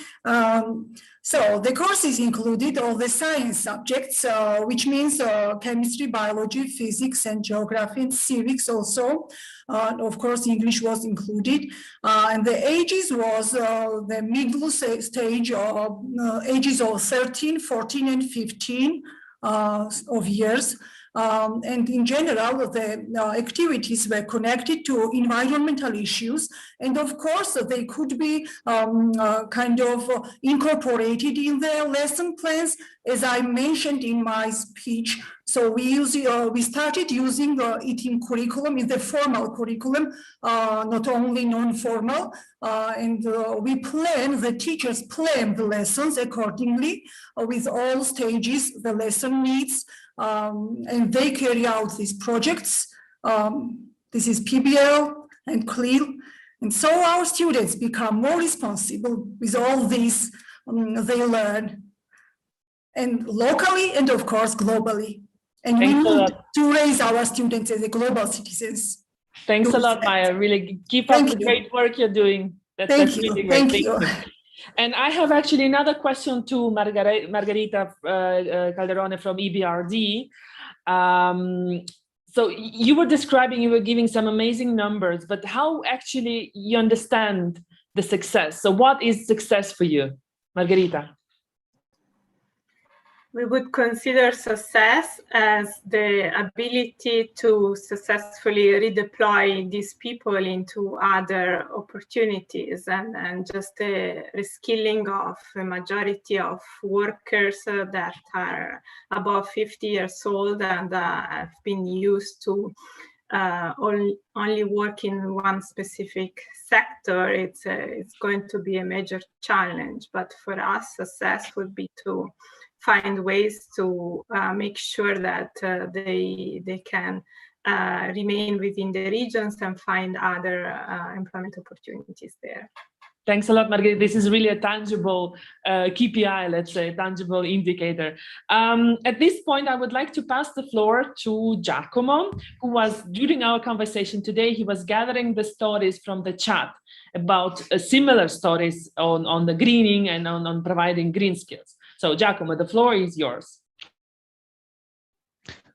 S12: So the courses included all the science subjects, which means chemistry, biology, physics, and geography, and civics also. Of course, English was included. And the ages was the middle stage of ages of 13, 14, and 15 of years. And in general, the activities were connected to environmental issues. And of course, they could be kind of incorporated in the lesson plans, as I mentioned in my speech. So we started using it in curriculum, in the formal curriculum, not only non-formal. And the teachers plan the lessons accordingly with all stages the lesson needs. And they carry out these projects. This is PBL and CLIL. And so our students become more responsible with all these they learn, and locally and of course globally. And we need to raise our students as global citizens.
S3: Thanks a lot, Maya. Really keep up the great work you're doing. That's really great.
S12: Thank you.
S3: And I have actually another question to Margarita Calderone from EBRD. So you were describing, you were giving some amazing numbers, but how actually you understand the success? So what is success for you, Margarita?
S11: We would consider success as the ability to successfully redeploy these people into other opportunities and just the reskilling of a majority of workers that are above 50 years old and have been used to only work in one specific sector. It's going to be a major challenge, but for us, success would be to find ways to make sure that they can remain within the regions and find other employment opportunities there.
S3: Thanks a lot, Margarita. This is really a tangible KPI, let's say, tangible indicator. At this point, I would like to pass the floor to Giacomo, who was, during our conversation today, he was gathering the stories from the chat about similar stories on the greening and on providing green skills. So Giacomo, the floor is yours.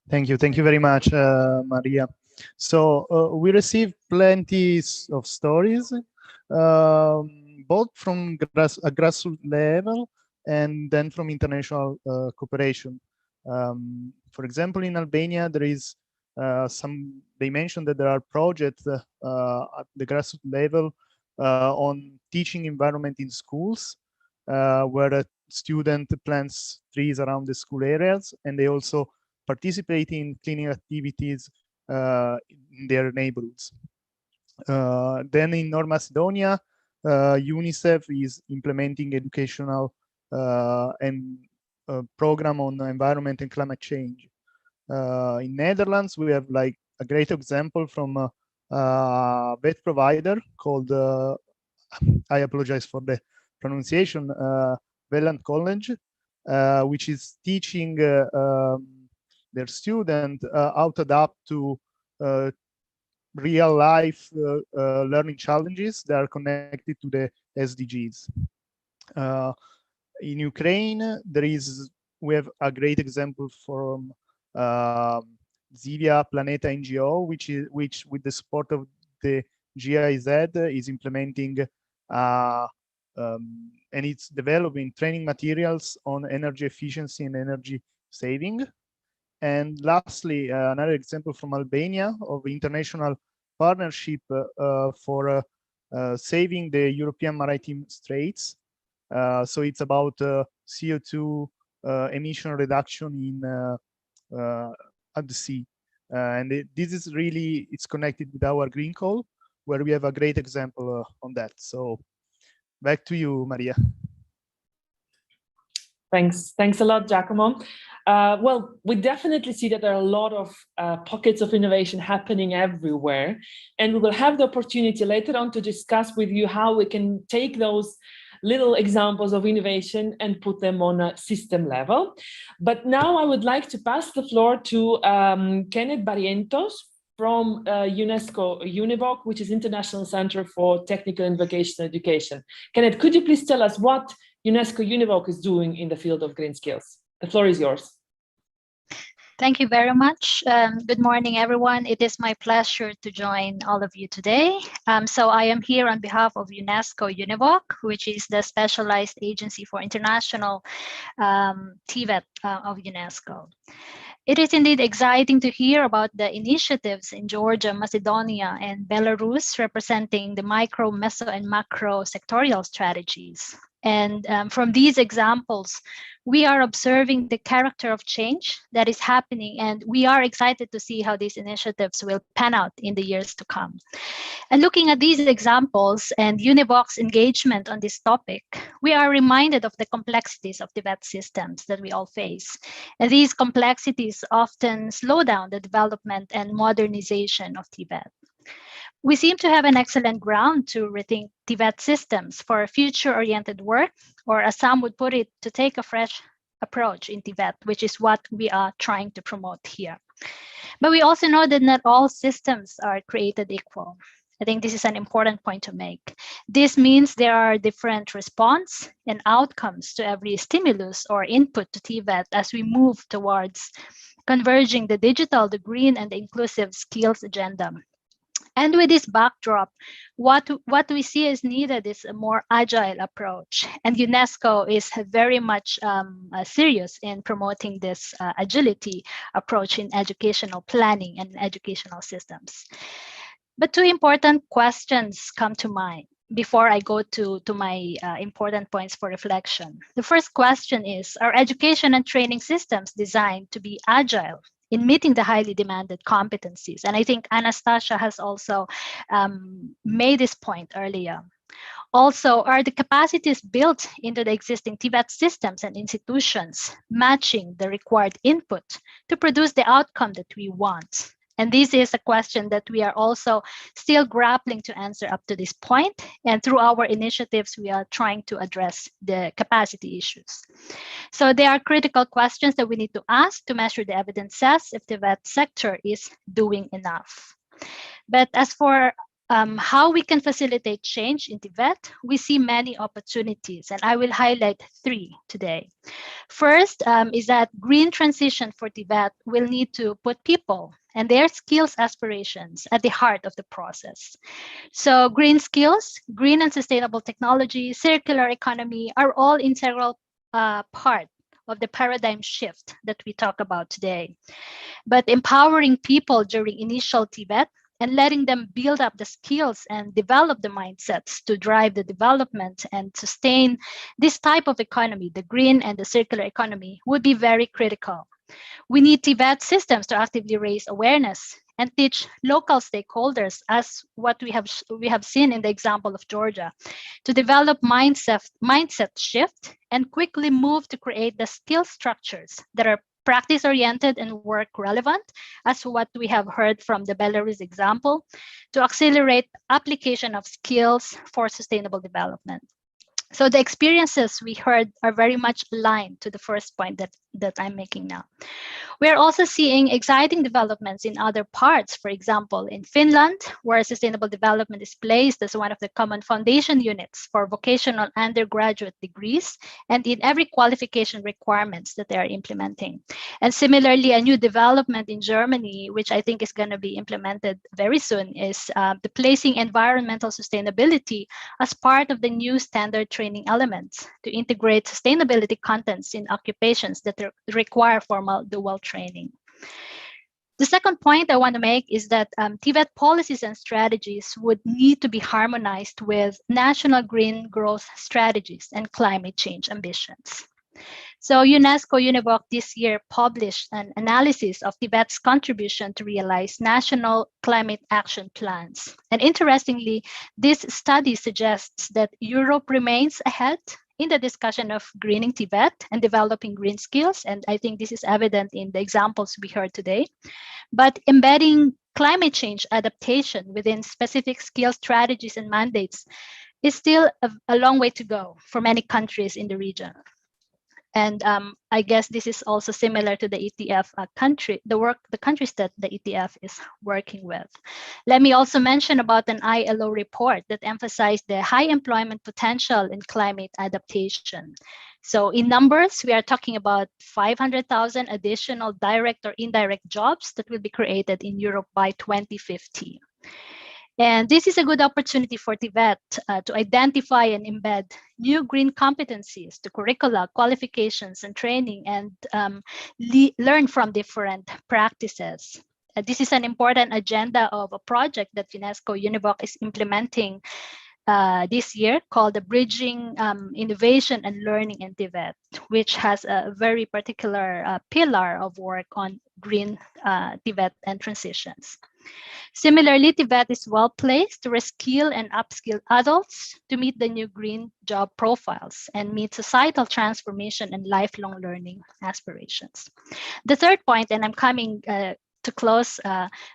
S13: Thank you very much, Maria. So we received plenty of stories, both from grassroots level and then from international cooperation. For example, in Albania, there is they mentioned that there are projects at the grassroots level on teaching environment in schools, where a student plants trees around the school areas, and they also participate in cleaning activities in their neighborhoods. Then in North Macedonia, UNICEF is implementing educational and a program on environment and climate change. In Netherlands, we have like a great example from a vet provider called, I apologize for the pronunciation, Welland College, which is teaching their student how to adapt to real life learning challenges that are connected to the SDGs. In Ukraine, we have a great example from Zivia Planeta NGO, which with the support of the GIZ is implementing and it's developing training materials on energy efficiency and energy saving. And lastly, another example from Albania of international partnership for saving the European maritime straits. So it's about CO2 emission reduction in at the sea. And this is really, it's connected with our green call, where we have a great example on that. So back to you, Maria.
S3: Thanks a lot, Giacomo. Well, we definitely see that there are a lot of pockets of innovation happening everywhere, and we will have the opportunity later on to discuss with you how we can take those little examples of innovation and put them on a system level. But now I would like to pass the floor to Kenneth Barrientos from UNESCO UNIVOC, which is International Center for Technical and Vocational Education. Kenneth, could you please tell us what UNESCO UNIVOC is doing in the field of green skills? The floor is yours.
S14: Thank you very much. Good morning, everyone. It is my pleasure to join all of you today. So I am here on behalf of UNESCO UNIVOC, which is the specialized agency for international TVET of UNESCO. It is indeed exciting to hear about the initiatives in Georgia, Macedonia, and Belarus representing the micro, meso, and macro sectorial strategies. And from these examples, we are observing the character of change that is happening, and we are excited to see how these initiatives will pan out in the years to come. And looking at these examples and UNIVOC's engagement on this topic, we are reminded of the complexities of TVET systems that we all face. And these complexities often slow down the development and modernization of TVET. We seem to have an excellent ground to rethink TVET systems for future-oriented work, or as some would put it, to take a fresh approach in TVET, which is what we are trying to promote here. But we also know that not all systems are created equal. I think this is an important point to make. This means there are different response and outcomes to every stimulus or input to TVET as we move towards converging the digital, the green, and the inclusive skills agenda. And with this backdrop, what we see is needed is a more agile approach. And UNESCO is very much serious in promoting this agility approach in educational planning and educational systems. But two important questions come to mind before I go to my important points for reflection. The first question is, are education and training systems designed to be agile in meeting the highly demanded competencies? And I think Anastasia has also made this point earlier. Also, are the capacities built into the existing TVET systems and institutions matching the required input to produce the outcome that we want? And this is a question that we are also still grappling to answer up to this point. And through our initiatives, we are trying to address the capacity issues. So there are critical questions that we need to ask to measure the evidence says if the TVET sector is doing enough. But as for how we can facilitate change in TVET, we see many opportunities, and I will highlight three today. First is that green transition for TVET will need to put people and their skills aspirations at the heart of the process. So green skills, green and sustainable technology, circular economy are all integral part of the paradigm shift that we talk about today. But empowering people during initial TVET and letting them build up the skills and develop the mindsets to drive the development and sustain this type of economy, the green and the circular economy, would be very critical. We need TVET systems to actively raise awareness and teach local stakeholders, as what we have seen in the example of Georgia, to develop mindset shift and quickly move to create the skill structures that are practice-oriented and work-relevant, as what we have heard from the Belarus example, to accelerate application of skills for sustainable development. So the experiences we heard are very much aligned to the first point that I'm making now. We are also seeing exciting developments in other parts. For example, in Finland, where sustainable development is placed as one of the common foundation units for vocational undergraduate degrees and in every qualification requirements that they are implementing. And similarly, a new development in Germany, which I think is going to be implemented very soon, is the placing environmental sustainability as part of the new standard training elements to integrate sustainability contents in occupations that require formal dual training. The second point I want to make is that TVET policies and strategies would need to be harmonized with national green growth strategies and climate change ambitions. So UNESCO UNIVOC this year published an analysis of Tibet's contribution to realize national climate action plans. And interestingly, this study suggests that Europe remains ahead in the discussion of greening Tibet and developing green skills. And I think this is evident in the examples we heard today. But embedding climate change adaptation within specific skill strategies and mandates is still a long way to go for many countries in the region. And I guess this is also similar to the ETF the countries that the ETF is working with. Let me also mention about an ILO report that emphasized the high employment potential in climate adaptation. So in numbers, we are talking about 500,000 additional direct or indirect jobs that will be created in Europe by 2050. And this is a good opportunity for TVET to identify and embed new green competencies to curricula, qualifications, and training, and learn from different practices. This is an important agenda of a project that UNESCO UNIVOC is implementing this year called the Bridging Innovation and Learning in TVET, which has a very particular pillar of work on green TVET and transitions. Similarly, TVET is well placed to reskill and upskill adults to meet the new green job profiles and meet societal transformation and lifelong learning aspirations. The third point, and I'm coming to close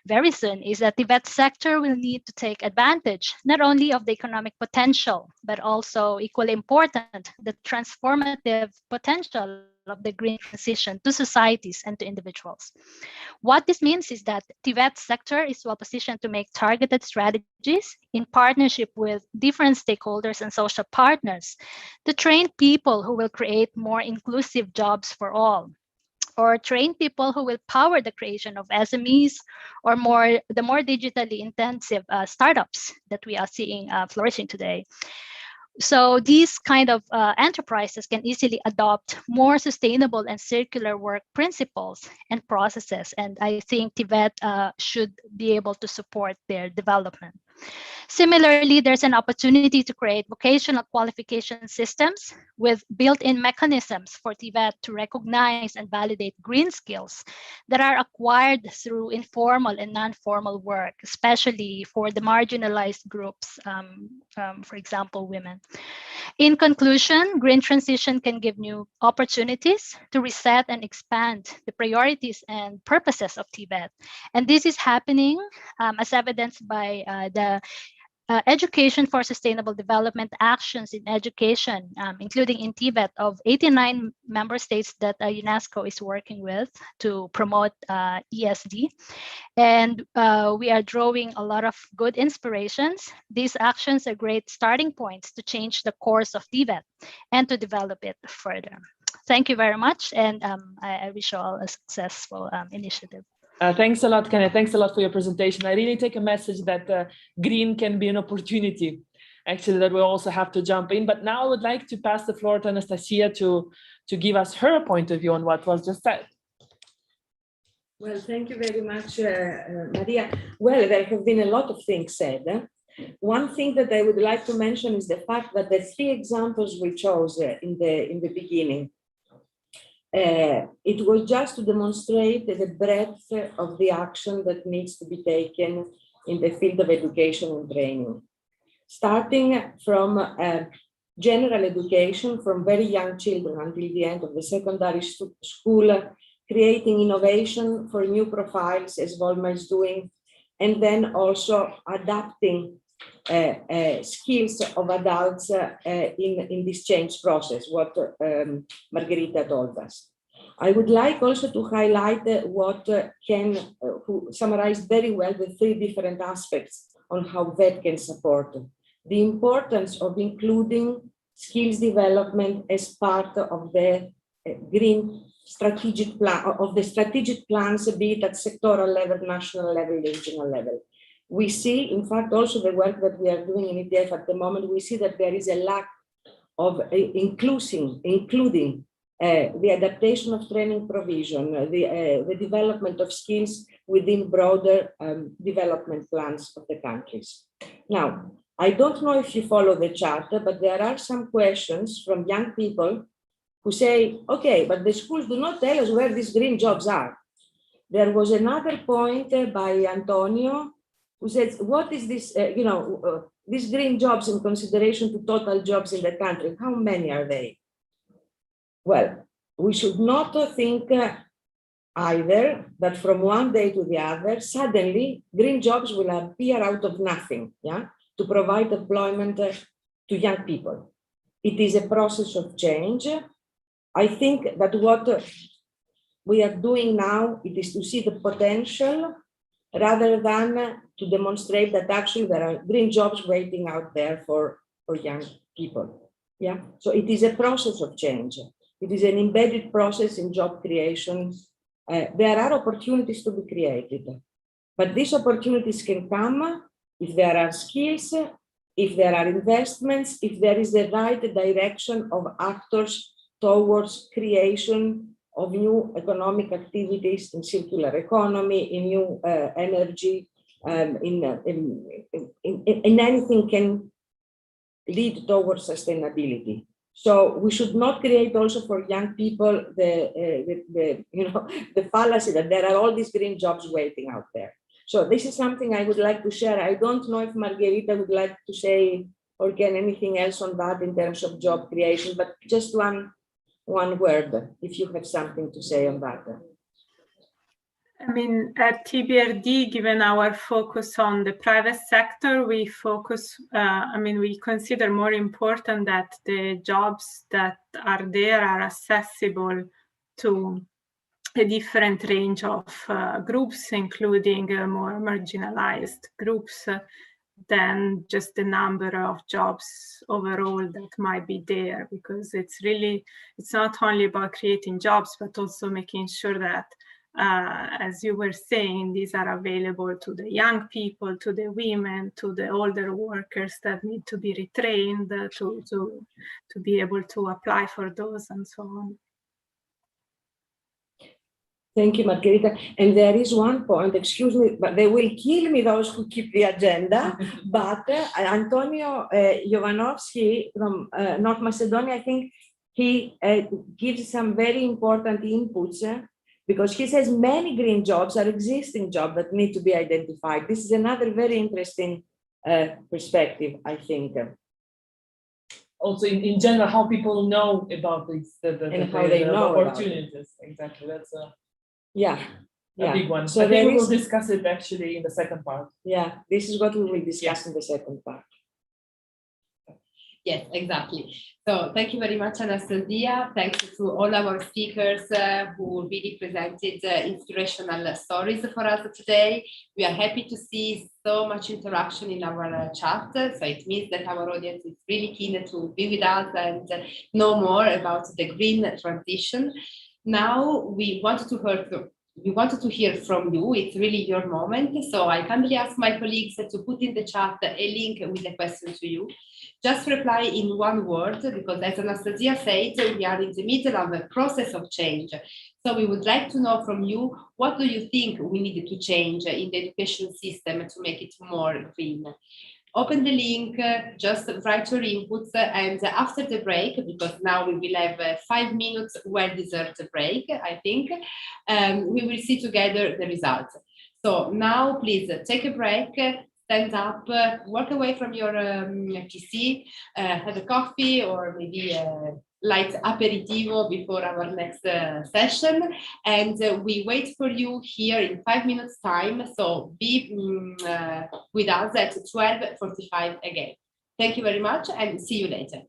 S14: very soon, is that the TVET sector will need to take advantage not only of the economic potential, but also equally important, the transformative potential of the green transition to societies and to individuals. What this means is that TVET sector is well positioned to make targeted strategies in partnership with different stakeholders and social partners to train people who will create more inclusive jobs for all, or train people who will power the creation of SMEs or the more digitally intensive startups that we are seeing flourishing today. So these kind of enterprises can easily adopt more sustainable and circular work principles and processes. And I think TVET should be able to support their development. Similarly, there's an opportunity to create vocational qualification systems with built-in mechanisms for TVET to recognize and validate green skills that are acquired through informal and non-formal work, especially for the marginalized groups, for example, women. In conclusion, green transition can give new opportunities to reset and expand the priorities and purposes of TVET. And this is happening as evidenced by the Education for Sustainable Development actions in education, including in TVET, of 89 member states that UNESCO is working with to promote ESD. And we are drawing a lot of good inspirations. These actions are great starting points to change the course of TVET and to develop it further. Thank you very much, and I wish you all a successful initiative.
S3: Thanks a lot, Kenneth. Thanks a lot for your presentation. I really take a message that green can be an opportunity, actually, that we also have to jump in. But now I would like to pass the floor to Anastasia to give us her point of view on what was just said.
S4: Well, thank you very much, Maria. Well, there have been a lot of things said. One thing that I would like to mention is the fact that the three examples we chose in the beginning It was just to demonstrate the breadth of the action that needs to be taken in the field of education and training. Starting from general education from very young children until the end of the secondary school, creating innovation for new profiles as Volma is doing, and then also adapting skills of adults in this change process, what Margherita told us. I would like also to highlight what Ken who summarized very well the three different aspects on how VET can support. The importance of including skills development as part of the green strategic plan, of the strategic plans, be it at sectoral level, national level, regional level. We see, in fact, also the work that we are doing in ETF at the moment, we see that there is a lack of including the adaptation of training provision, the development of skills within broader development plans of the countries. Now, I don't know if you follow the charter, but there are some questions from young people who say, okay, but the schools do not tell us where these green jobs are. There was another point by Antonio who said, what is this, these green jobs in consideration to total jobs in the country? How many are they? Well, we should not think either that from one day to the other, suddenly green jobs will appear out of nothing, to provide employment to young people. It is a process of change. I think that what we are doing now, it is to see the potential rather than to demonstrate that actually there are green jobs waiting out there for young people. So it is a process of change. It is an embedded process in job creation. There are opportunities to be created, but these opportunities can come if there are skills, if there are investments, if there is the right direction of actors towards creation of new economic activities in circular economy, in new energy, in anything can lead towards sustainability. So we should not create also for young people the fallacy that there are all these green jobs waiting out there. So this is something I would like to share. I don't know if Margherita would like to say or can anything else on that in terms of job creation, but just one word, if you have something to say on that.
S11: I mean, at EBRD, given our focus on the private sector, we focus, we consider more important that the jobs that are there are accessible to a different range of groups, including more marginalized groups, than just the number of jobs overall that might be there, because it's not only about creating jobs, but also making sure that, as you were saying, these are available to the young people, to the women, to the older workers that need to be retrained to be able to apply for those and so on.
S4: Thank you, Margherita. And there is one point, excuse me, but they will kill me, those who keep the agenda. But Antonio Jovanovski from North Macedonia, I think he gives some very important inputs because he says many green jobs are existing jobs that need to be identified. This is another very interesting perspective, I think.
S3: Also, in general, how people know about this,
S4: how they know
S3: opportunities. Exactly, that's a big one.
S4: So
S3: I think we will discuss it actually in the second part.
S4: Yeah, this is what we will discuss in the second part.
S2: Yes, exactly. So thank you very much, Anastasia. Thanks to all our speakers who really presented inspirational stories for us today. We are happy to see so much interaction in our chat. So it means that our audience is really keen to be with us and know more about the green transition. Now we wanted to hear from you. It's really your moment. So I kindly ask my colleagues to put in the chat a link with a question to you. Just reply in one word, because as Anastasia said, we are in the middle of a process of change. So we would like to know from you, what do you think we needed to change in the education system to make it more green? open the link, just write your inputs, and after the break, because now we will have 5 minutes well-deserved break, I think, we will see together the results. So now please take a break, stand up, walk away from your PC, have a coffee or maybe a light aperitivo before our next session, and we wait for you here in 5 minutes time, so be with us at 12:45 again. Thank you very much and see you later.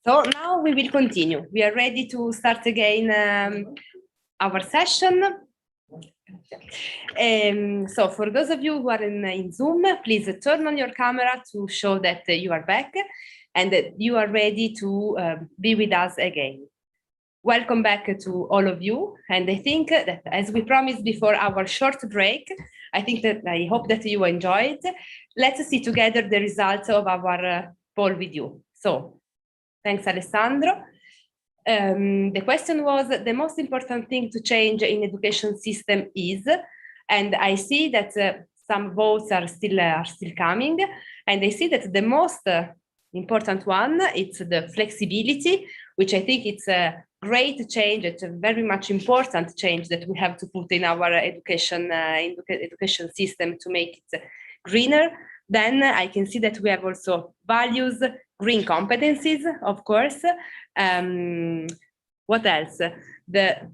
S2: So now we will continue. We are ready to start again our session. So for those of you who are in Zoom, please turn on your camera to show that you are back and that you are ready to be with us again. Welcome back to all of you. And I think that as we promised before our short break, I hope that you enjoyed. Let's see together the results of our poll with you. So thanks, Alessandro. The question was, the most important thing to change in education system is, and I see that some votes are still coming, and I see that the most important one, it's the flexibility, which I think it's a great change. It's a very much important change that we have to put in our education system to make it greener. Then I can see that we have also values, green competencies, of course. What else? The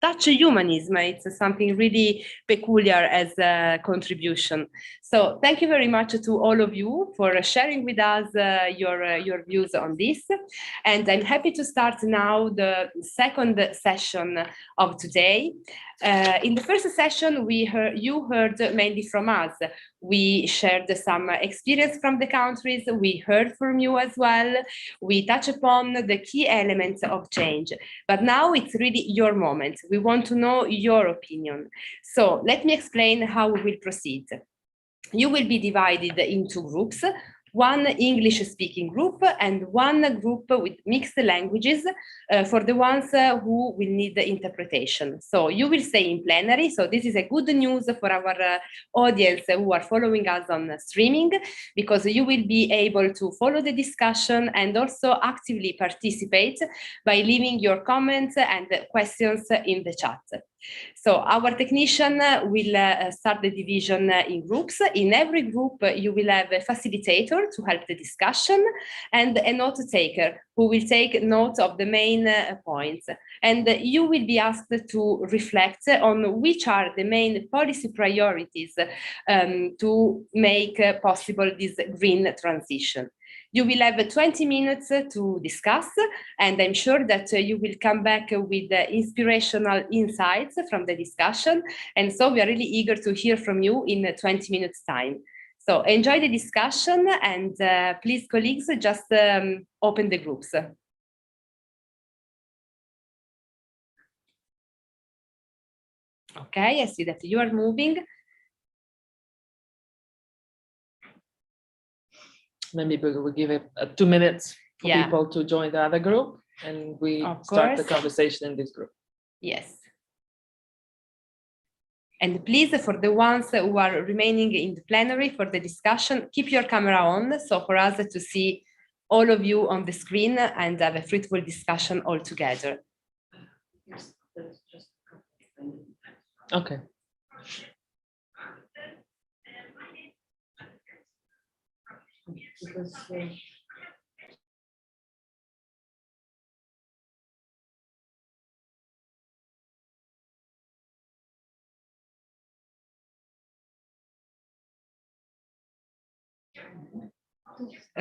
S2: touch humanism, it's something really peculiar as a contribution. So thank you very much to all of you for sharing with us your views on this. And I'm happy to start now the second session of today. In the first session, you heard mainly from us. We shared some experience from the countries. We heard from you as well. We touched upon the key elements of change. But now it's really your moment. We want to know your opinion. So let me explain how we will proceed. You will be divided into groups, one English-speaking group and one group with mixed languages for the ones who will need the interpretation. So you will stay in plenary. So this is a good news for our audience who are following us on streaming, because you will be able to follow the discussion and also actively participate by leaving your comments and questions in the chat. So our technician will start the division in groups. In every group, you will have a facilitator to help the discussion and a note taker who will take note of the main points. And you will be asked to reflect on which are the main policy priorities to make possible this green transition. You will have 20 minutes to discuss, and I'm sure that you will come back with inspirational insights from the discussion. And so we are really eager to hear from you in 20 minutes time. So enjoy the discussion, and please, colleagues, just open the groups. Okay, I see that you are moving.
S3: Maybe we'll give it 2 minutes for people to join the other group, and we start the conversation in this group.
S2: Yes. And please, for the ones who are remaining in the plenary for the discussion, keep your camera on, so for us to see all of you on the screen and have a fruitful discussion all together.
S3: Okay.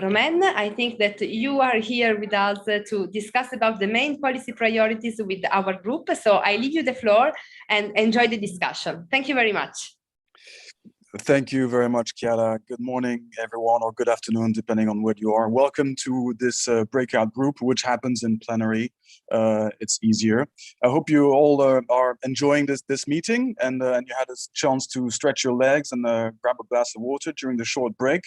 S2: Romain, I think that you are here with us to discuss about the main policy priorities with our group. So I leave you the floor and enjoy the discussion. Thank you very much.
S15: Thank you very much, Chiara. Good morning, everyone, or good afternoon, depending on where you are. Welcome to this breakout group, which happens in plenary. It's easier. I hope you all are enjoying this meeting, and you had a chance to stretch your legs and grab a glass of water during the short break.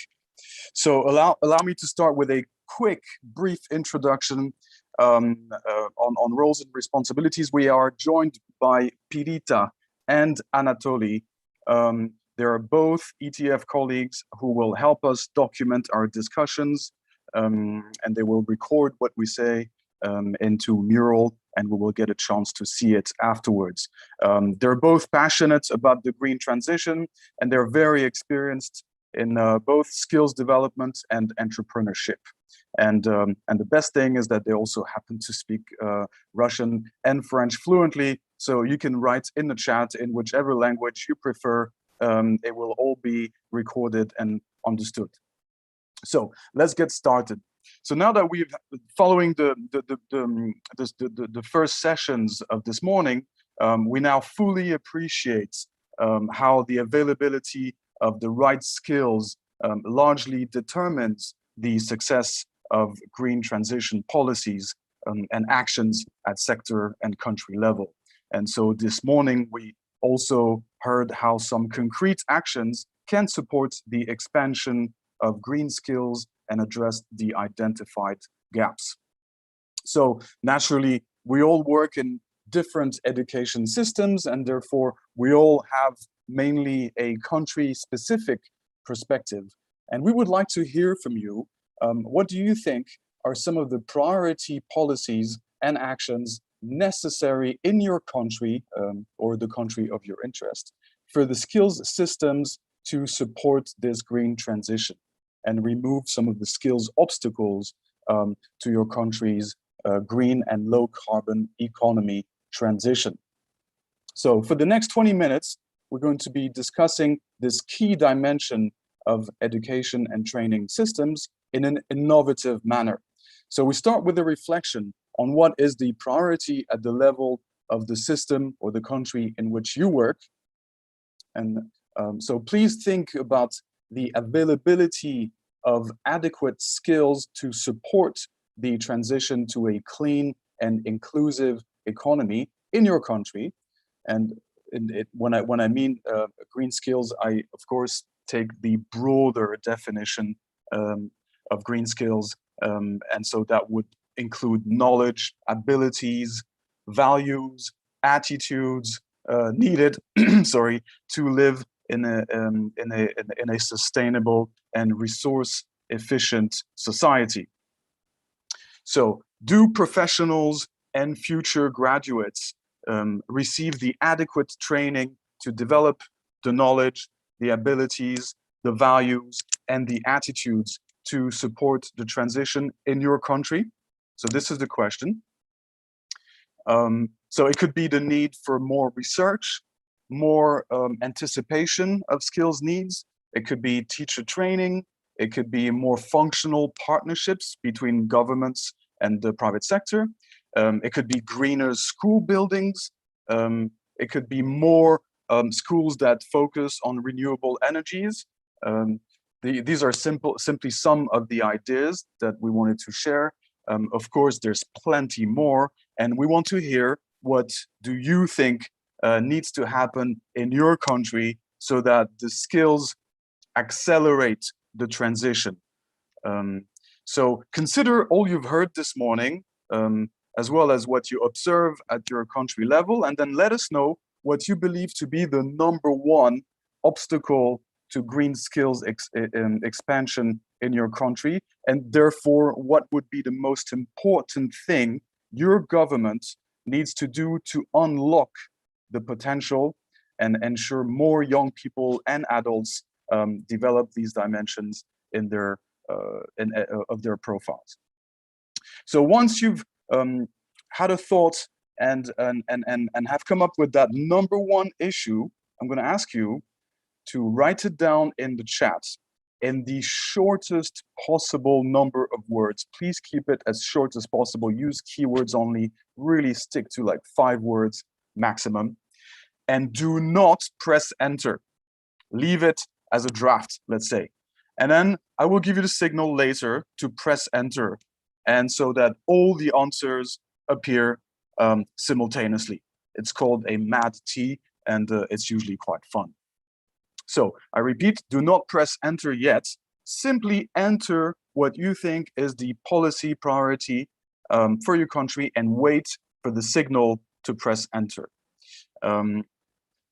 S15: So allow me to start with a quick, brief introduction on roles and responsibilities. We are joined by Pirita and Anatoly. They are both ETF colleagues who will help us document our discussions, and they will record what we say into Mural, and we will get a chance to see it afterwards. They're both passionate about the green transition, and they're very experienced in both skills development and entrepreneurship. And the best thing is that they also happen to speak Russian and French fluently, so you can write in the chat in whichever language you prefer. It will all be recorded and understood. So let's get started. So now that we've following the first sessions of this morning, we now fully appreciate how the availability of the right skills largely determines the success of green transition policies and actions at sector and country level. And so this morning, we also heard how some concrete actions can support the expansion of green skills and address the identified gaps. So naturally, we all work in different education systems, and therefore we all have mainly a country-specific perspective. And we would like to hear from you. What do you think are some of the priority policies and actions necessary in your country or the country of your interest for the skills systems to support this green transition and remove some of the skills obstacles to your country's green and low carbon economy transition? So for the next 20 minutes, we're going to be discussing this key dimension of education and training systems in an innovative manner. So we start with a reflection on what is the priority at the level of the system or the country in which you work. And so please think about the availability of adequate skills to support the transition to a clean and inclusive economy in your country. And when I mean green skills, I of course take the broader definition of green skills, and so that would include knowledge, abilities, values, attitudes needed, sorry, to live in a sustainable and resource-efficient society. So, do professionals and future graduates receive the adequate training to develop the knowledge, the abilities, the values, and the attitudes to support the transition in your country? So this is the question. So it could be the need for more research, more anticipation of skills needs. It could be teacher training. It could be more functional partnerships between governments and the private sector. It could be greener school buildings. It could be more schools that focus on renewable energies. These are simply some of the ideas that we wanted to share. Of course, there's plenty more, and we want to hear what do you think needs to happen in your country so that the skills accelerate the transition. So consider all you've heard this morning, as well as what you observe at your country level, and then let us know what you believe to be the #1 obstacle to green skills expansion in your country, and therefore what would be the most important thing your government needs to do to unlock the potential and ensure more young people and adults develop these dimensions in their of their profiles. So once you've had a thought and have come up with that #1 issue, I'm going to ask you to write it down in the chat in the shortest possible number of words. Please keep it as short as possible. Use keywords only. Really stick to like 5 words maximum. And do not press enter. Leave it as a draft, let's say. And then I will give you the signal later to press enter, and so that all the answers appear simultaneously. It's called a mad tea, and it's usually quite fun. So I repeat, do not press enter yet. Simply enter what you think is the policy priority for your country and wait for the signal to press enter.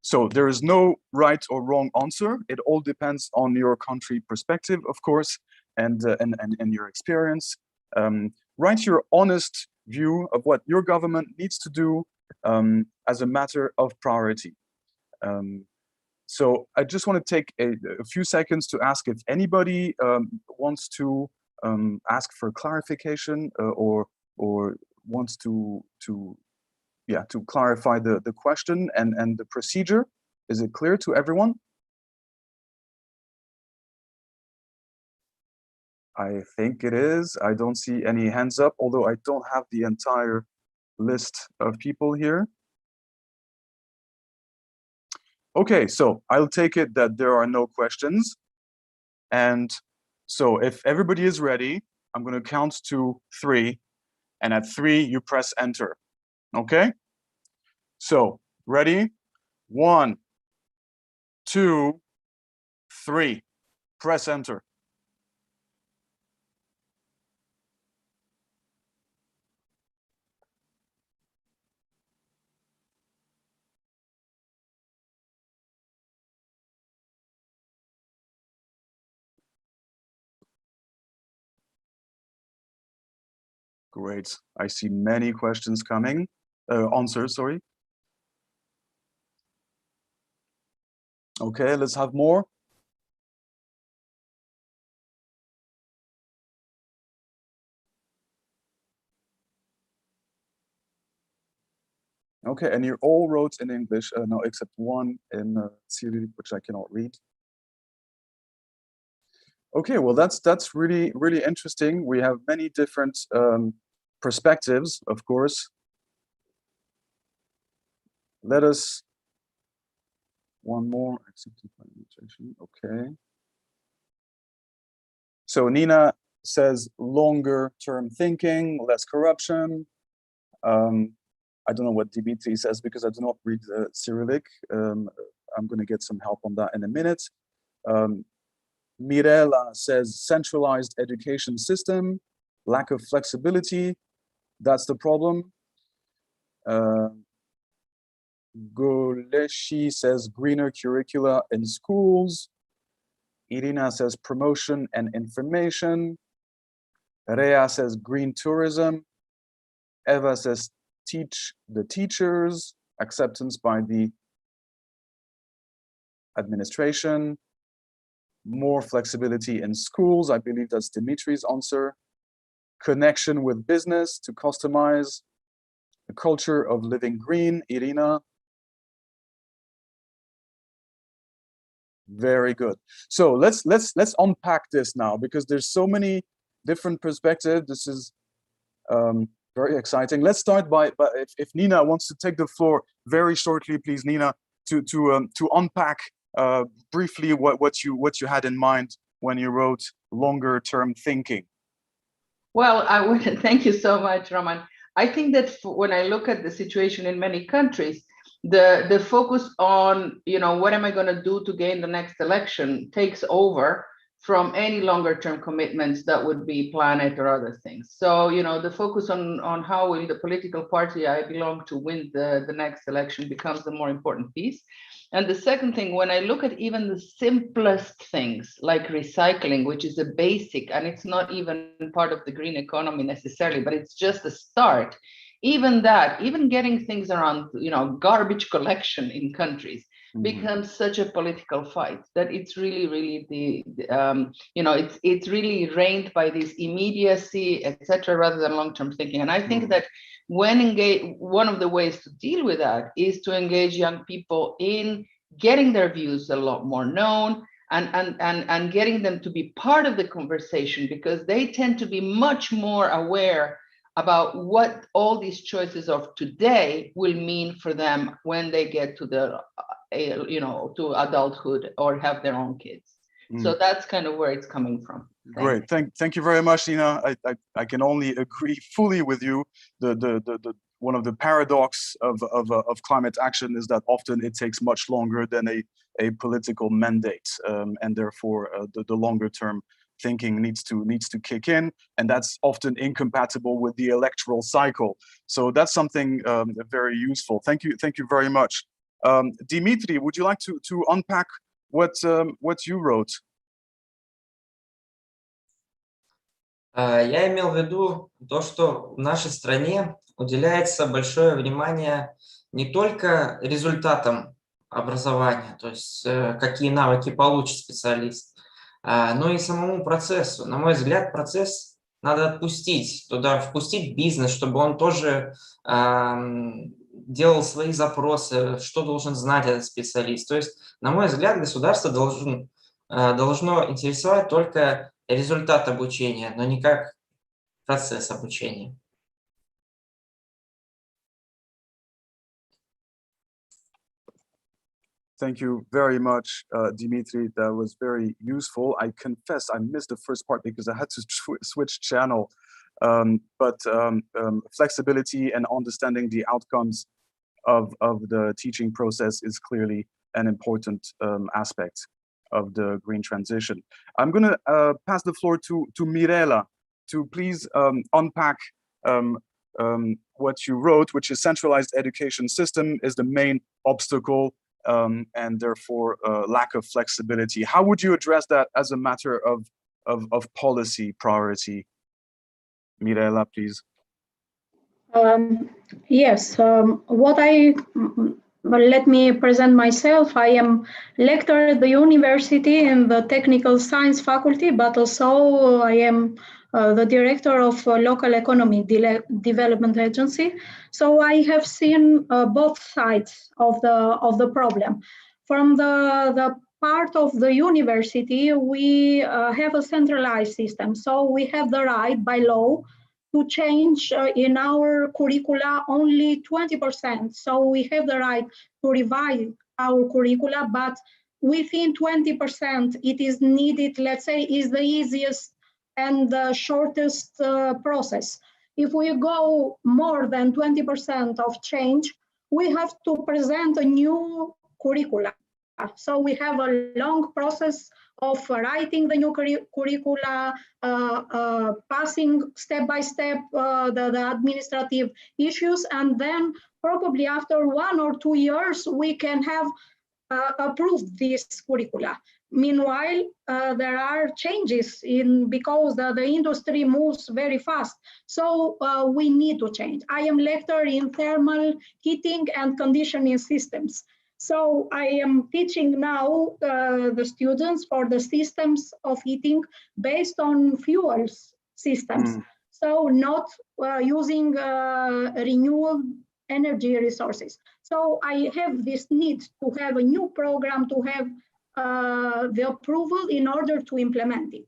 S15: So there is no right or wrong answer. It all depends on your country perspective, of course, and your experience. Write your honest view of what your government needs to do as a matter of priority. So I just want to take a few seconds to ask if anybody wants to ask for clarification or wants to clarify the question and the procedure. Is it clear to everyone? I think it is. I don't see any hands up, although I don't have the entire list of people here. Okay, so I'll take it that there are no questions. And so if everybody is ready, I'm going to count to 3. And at 3, you press enter. Okay? So, ready? 1, 2, 3. Press enter. Great. I see many questions coming. Answers, sorry. Okay, let's have more. Okay, and you all wrote in English, no, except one in Cyrillic, which I cannot read. Okay, well, that's really, really interesting. We have many different perspectives, of course. Let us, one more, okay. So Nina says longer term thinking, less corruption. I don't know what Dimitri says because I do not read Cyrillic. I'm going to get some help on that in a minute. Mirela says centralized education system, lack of flexibility. That's the problem. Goleshi says greener curricula in schools. Irina says promotion and information. Rea says green tourism. Eva says teach the teachers, acceptance by the administration, more flexibility in schools. I believe that's Dimitri's answer. Connection with business to customize, a culture of living green, Irina. Very good. So let's unpack this now because there's so many different perspectives. This is very exciting. Let's start by if Nina wants to take the floor very shortly, please, Nina, to unpack briefly what you had in mind when you wrote longer term thinking.
S16: Well, I would thank you so much, Roman. I think that when I look at the situation in many countries, the focus on, what am I going to do to gain the next election takes over from any longer term commitments that would be planet or other things. So, the focus on how will the political party I belong to win the next election becomes the more important piece. And the second thing, when I look at even the simplest things like recycling, which is a basic, and it's not even part of the green economy necessarily, but it's just a start. Even that, even getting things around, garbage collection in countries becomes such a political fight that it's really, really it's really reigned by this immediacy, etc., rather than long-term thinking. And I think that one of the ways to deal with that is to engage young people in getting their views a lot more known and getting them to be part of the conversation, because they tend to be much more aware about what all these choices of today will mean for them when they get to to adulthood or have their own kids. So that's kind of where it's coming from.
S15: Great, thank you very much, Nina. I can only agree fully with you. The one of the paradox of climate action is that often it takes much longer than a political mandate, and therefore the longer term thinking needs to kick in, and that's often incompatible with the electoral cycle. So that's something very useful. Thank you very much. Dimitri, would you like to unpack what you wrote?
S9: Я имел в виду то, что в нашей стране уделяется большое внимание не только результатам образования, то есть какие навыки получит специалист, но и самому процессу. На мой взгляд, процесс надо отпустить, туда впустить бизнес, чтобы он тоже делал свои запросы, что должен знать этот специалист. То есть, на мой взгляд, государство должно интересовать только результат обучения, но не как процесс обучения.
S15: Thank you very much, Dimitri. That was very useful. I confess I missed the first part because I had to switch channel. But flexibility and understanding the outcomes of the teaching process is clearly an important aspect of the green transition. I'm going to pass the floor to Mirela to please unpack what you wrote, which is centralized education system is the main obstacle and therefore lack of flexibility. How would you address that as a matter of policy priority? Mirela, please.
S10: Yes, let me present myself. I am lecturer at the university in the technical science faculty, but also I am the director of local economy development agency. So I have seen both sides of the problem. From the part of the university, we have a centralized system. So we have the right by law to change in our curricula only 20%. So we have the right to revise our curricula, but within 20%, it is needed, let's say, is the easiest and the shortest process. If we go more than 20% of change, we have to present a new curricula. So we have a long process of writing the new curricula, passing step by step the administrative issues, and then probably after 1 or 2 years, we can have approved this curricula. Meanwhile, there are changes because the industry moves very fast. So we need to change. I am lecturer in thermal heating and conditioning systems. So I am teaching now the students for the systems of heating based on fuels systems. So not using renewable energy resources. So I have this need to have a new program, to have the approval in order to implement it.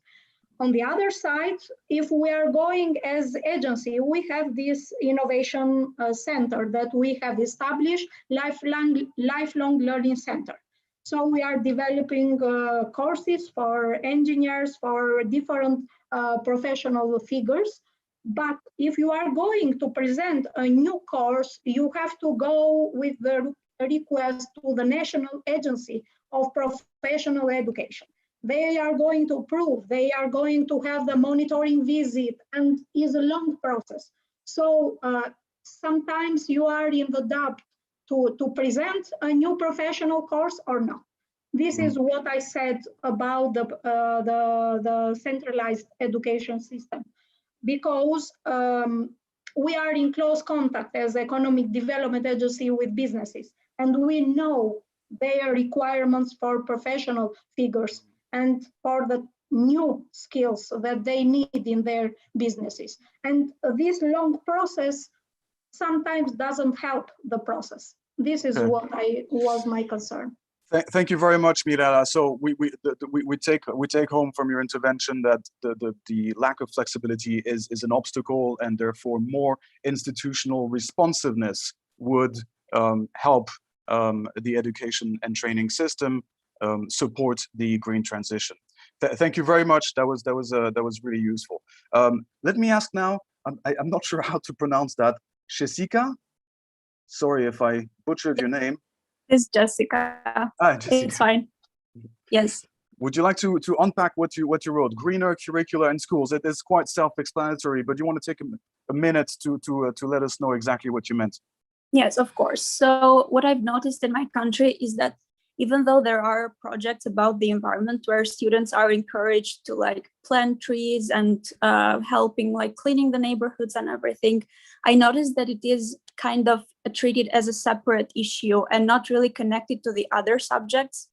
S10: On the other side, if we are going as agency, we have this innovation center that we have established, lifelong learning center. So we are developing courses for engineers, for different professional figures. But if you are going to present a new course, you have to go with the request to the National Agency of Professional Education. They are going to approve, they are going to have the monitoring visit, and is a long process. So sometimes you are in the doubt to present a new professional course or not. This is what I said about the centralized education system, because we are in close contact as economic development agency with businesses, and we know their requirements for professional figures and for the new skills that they need in their businesses. And this long process sometimes doesn't help the process. This is what was my concern.
S15: Thank you very much, Mirela. So we take home from your intervention that the lack of flexibility is an obstacle, and therefore more institutional responsiveness would help the education and training system support the green transition. Thank you very much. That was really useful. Let me ask now. I'm not sure how to pronounce that. Jessica. Sorry if I butchered your name.
S6: It's Jessica.
S15: Jessica.
S6: It's fine. Yes.
S15: Would you like to unpack what you wrote? Greener curricula in schools. It is quite self-explanatory, but you want to take a minute to let us know exactly what you meant.
S6: Yes, of course. So what I've noticed in my country is that even though there are projects about the environment where students are encouraged to plant trees and helping cleaning the neighborhoods and everything, I noticed that it is kind of treated as a separate issue and not really connected to the other subjects.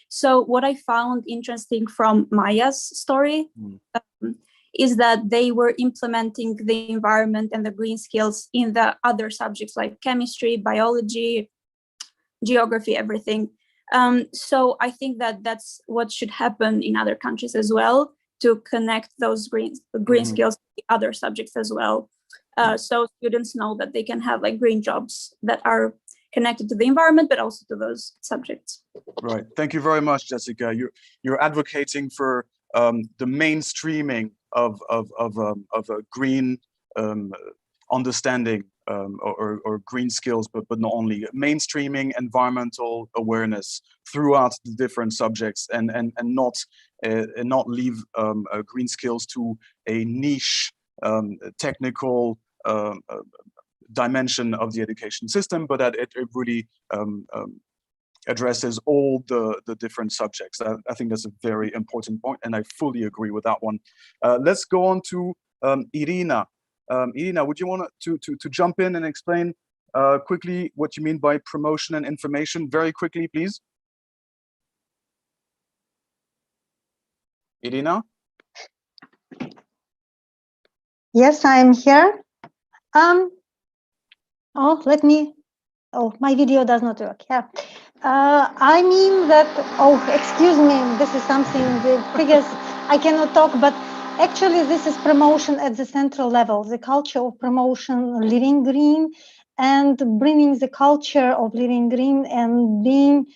S6: So what I found interesting from Maya's story is that they were implementing the environment and the green skills in the other subjects like chemistry, biology, geography, everything. So I think that that's what should happen in other countries as well, to connect those green skills to the other subjects as well. So students know that they can have like green jobs that are connected to the environment, but also to those subjects.
S15: Right. Thank you very much, Jessica. You're advocating for the mainstreaming of a green understanding or green skills, but not only mainstreaming environmental awareness throughout the different subjects, and not leave green skills to a niche technical dimension of the education system, but that it really addresses all the different subjects. I think that's a very important point, and I fully agree with that one. Let's go on to Irina. Irina, would you want to jump in and explain quickly what you mean by promotion and information? Very quickly, please. Irina?
S10: Yes, I am here. My video does not work. Yeah. I mean that, excuse me, this is something biggest. I cannot talk, but actually this is promotion at the central level, the culture of promotion, living green, and bringing the culture of living green and being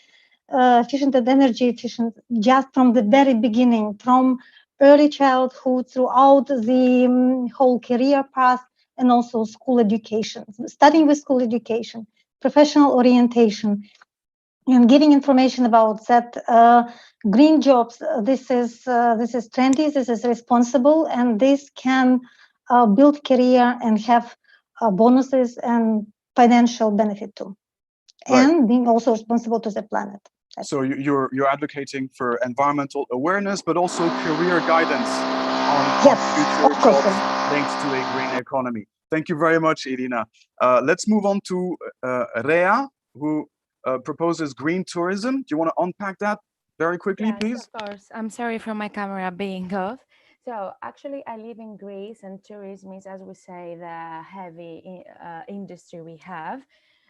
S10: efficient and energy efficient just from the very beginning, from early childhood throughout the whole career path, and also school education, starting with school education, professional orientation, and giving information about that green jobs. This is trendy, this is responsible, and this can build career and have bonuses and financial benefit too,
S15: right.
S10: And being also responsible to the planet.
S15: So you're advocating for environmental awareness, but also career guidance on future jobs linked to a green economy. Thank you very much, Irina. Let's move on to Rea, who proposes green tourism. Do you want to unpack that very quickly, please?
S17: Of course. I'm sorry for my camera being off. So actually, I live in Greece, and tourism is, as we say, the heavy industry we have.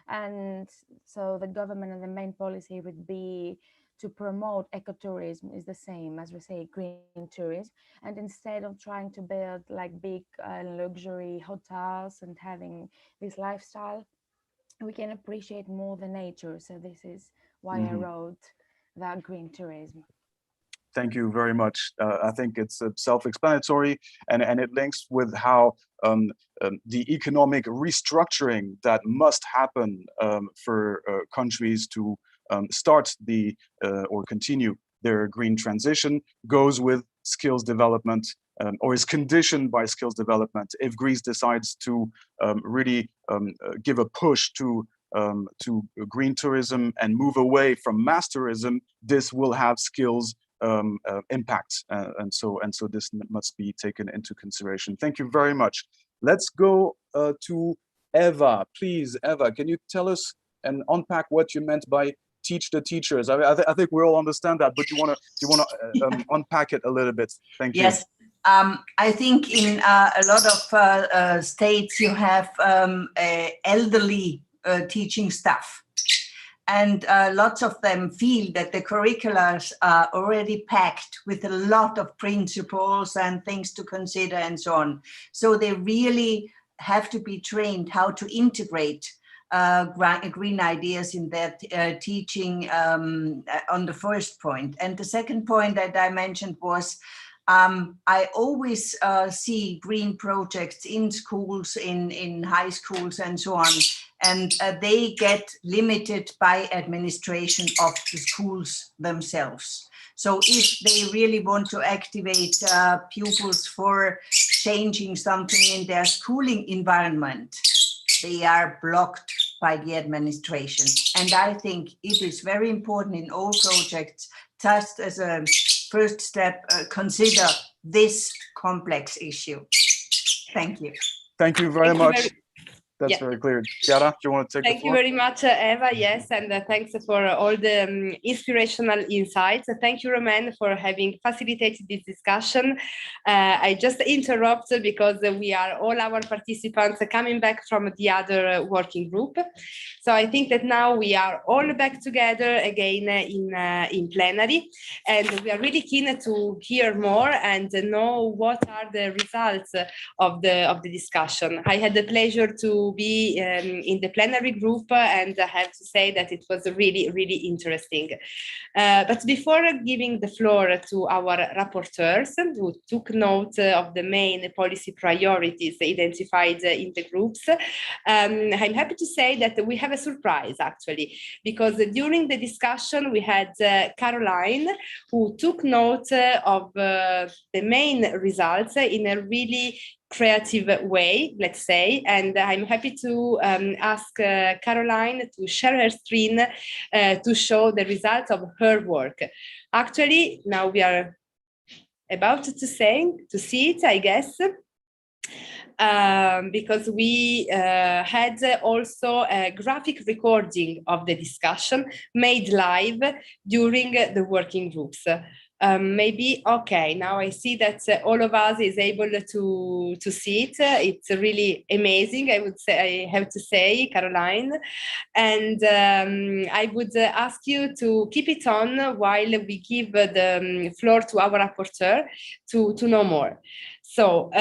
S17: And so the government and the main policy would be to promote ecotourism, is the same as we say green tourism. And instead of trying to build like big luxury hotels and having this lifestyle, we can appreciate more the nature. So this is why I wrote that green tourism.
S15: Thank you very much. I think it's self-explanatory, and it links with how the economic restructuring that must happen for countries to start or continue their green transition goes with skills development, or is conditioned by skills development. If Greece decides to really give a push to green tourism and move away from mass tourism, this will have skills impact, and so this must be taken into consideration. Thank you very much. Let's go to Eva. Please, Eva, can you tell us and unpack what you meant by teach the teachers? I think we all understand that, but you want to unpack it a little bit. Thank you.
S18: Yes. I think in a lot of states you have elderly teaching staff. And lots of them feel that the curriculums are already packed with a lot of principles and things to consider and so on. So they really have to be trained how to integrate green ideas in their teaching on the first point. And the second point that I mentioned was I always see green projects in schools, in high schools and so on. And they get limited by administration of the schools themselves. So if they really want to activate pupils for changing something in their schooling environment, they are blocked by the administration. And I think it is very important in all projects, just as a first step, consider this complex issue. Thank you.
S15: Thank you very much. That's very clear. Chiara, do you want to take the floor?
S2: Thank you very much, Eva. Yes, and thanks for all the inspirational insights. Thank you, Romain, for having facilitated this discussion. I just interrupt because we are all our participants coming back from the other working group. So I think that now we are all back together again in plenary, and we are really keen to hear more and know what are the results of the discussion. I had the pleasure to be in the plenary group, and I have to say that it was really, really interesting. But before giving the floor to our rapporteurs who took note of the main policy priorities identified in the groups, I'm happy to say that we have a surprise actually, because during the discussion we had Caroline, who took note of the main results in a really creative way, let's say, and I'm happy to ask Caroline to share her screen to show the results of her work. Actually, now we are about to see it, I guess, because we had also a graphic recording of the discussion made live during the working groups. Maybe, okay, now I see that all of us is able to see it. It's really amazing, I have to say, Caroline. And I would ask you to keep it on while we give the floor to our rapporteur to know more. So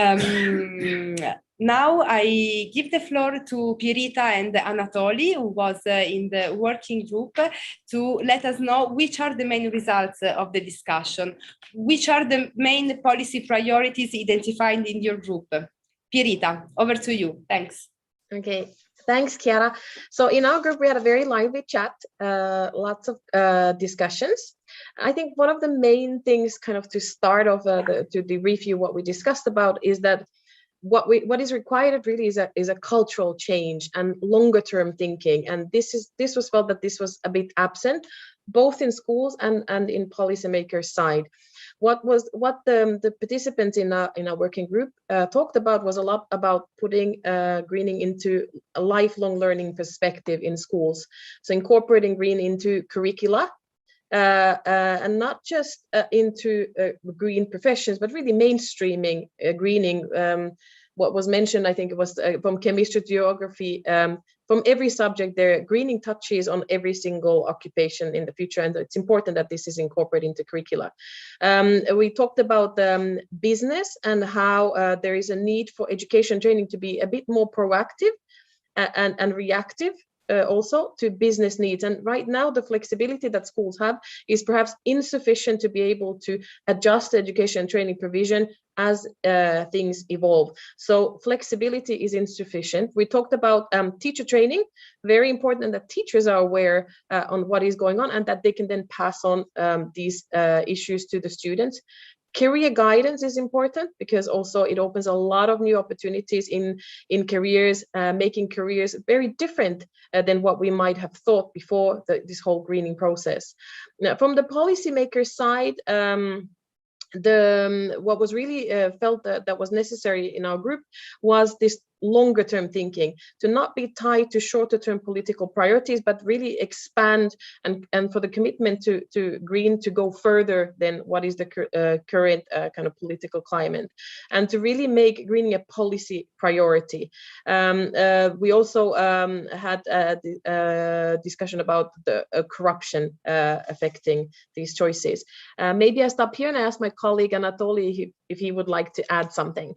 S2: now I give the floor to Pierita and Anatoly, who was in the working group, to let us know which are the main results of the discussion, which are the main policy priorities identified in your group. Pierita, over to you. Thanks.
S19: Okay, thanks, Chiara. So in our group, we had a very lively chat, lots of discussions. I think one of the main things kind of to start off to review what we discussed about is that what is required really is a cultural change and longer term thinking, and this was felt that this was a bit absent both in schools and in policymakers' side. What the participants in our working group talked about was a lot about putting greening into a lifelong learning perspective in schools, so incorporating green into curricula. And not just into green professions, but really mainstreaming greening. What was mentioned, I think it was from chemistry to geography, from every subject there, greening touches on every single occupation in the future, and it's important that this is incorporated into curricula. We talked about business and how there is a need for education training to be a bit more proactive and reactive. Also to business needs, and right now the flexibility that schools have is perhaps insufficient to be able to adjust education and training provision as things evolve. So flexibility is insufficient. We talked about teacher training, very important that teachers are aware on what is going on and that they can then pass on these issues to the students. Career guidance is important because also it opens a lot of new opportunities in careers, making careers very different than what we might have thought before this whole greening process. Now, from the policymaker side, what was really felt that was necessary in our group was this longer term thinking, to not be tied to shorter term political priorities, but really expand and for the commitment to green to go further than what is the current kind of political climate, and to really make greening a policy priority. We also had a discussion about the corruption affecting these choices. Maybe I stop here and I ask my colleague Anatoly if he would like to add something.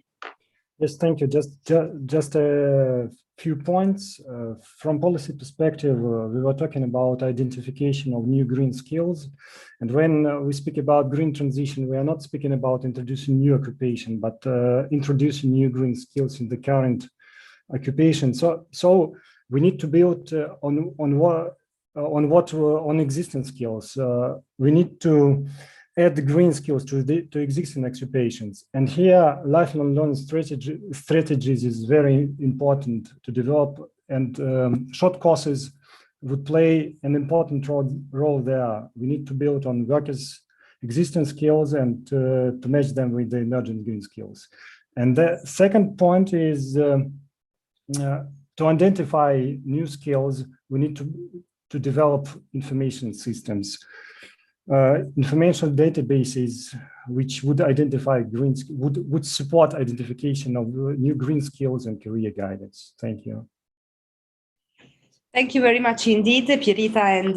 S20: Yes, thank you. Just a few points. From policy perspective, we were talking about identification of new green skills. And when we speak about green transition, we are not speaking about introducing new occupation, but introducing new green skills in the current occupation. So we need to build on existing skills. We need to add green skills to existing occupations. And here, lifelong learning strategies is very important to develop, and short courses would play an important role there. We need to build on workers' existing skills and to match them with the emerging green skills. And the second point is to identify new skills, we need to develop information systems, information databases, which would identify would support identification of new green skills and career guidance. Thank you.
S2: Thank you very much indeed, Pierita and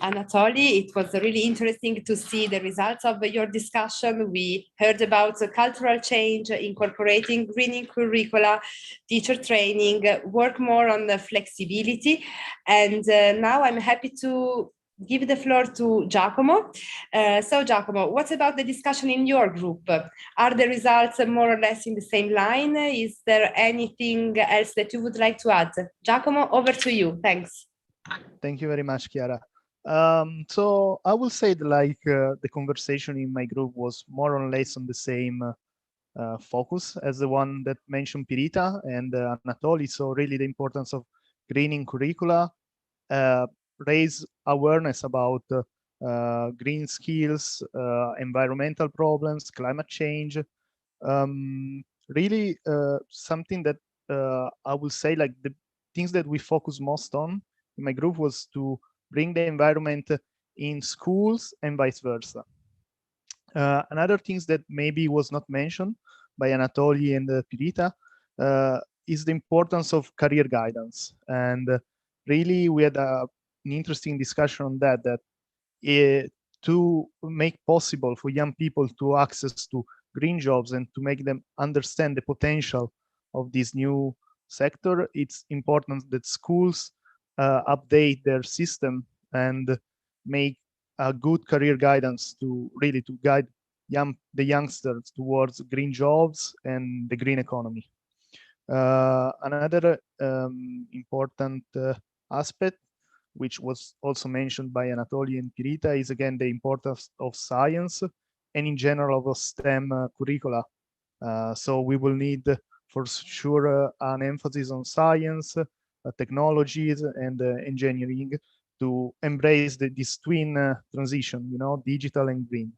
S2: Anatoly. It was really interesting to see the results of your discussion. We heard about cultural change, incorporating greening curricula, teacher training, work more on the flexibility. And now I'm happy to give the floor to Giacomo. So Giacomo, what about the discussion in your group? Are the results more or less in the same line? Is there anything else that you would like to add? Giacomo, over to you. Thanks.
S13: Thank you very much, Chiara. So I will say that the conversation in my group was more or less on the same focus as the one that mentioned Pierita and Anatoly. So really the importance of greening curricula, raise awareness about green skills, environmental problems, climate change. Really something that I will say like the things that we focus most on in my group was to bring the environment in schools and vice versa. Another things that maybe was not mentioned by Anatoly and Pierita is the importance of career guidance. And really we had an interesting discussion on that to make possible for young people to access to green jobs and to make them understand the potential of this new sector, it's important that schools update their system and make a good career guidance to really to guide the youngsters towards green jobs and the green economy. Another important aspect, which was also mentioned by Anatoly and Pierita, is again the importance of science and in general of STEM curricula. So we will need for sure an emphasis on science, technologies and engineering to embrace this twin transition, digital and green.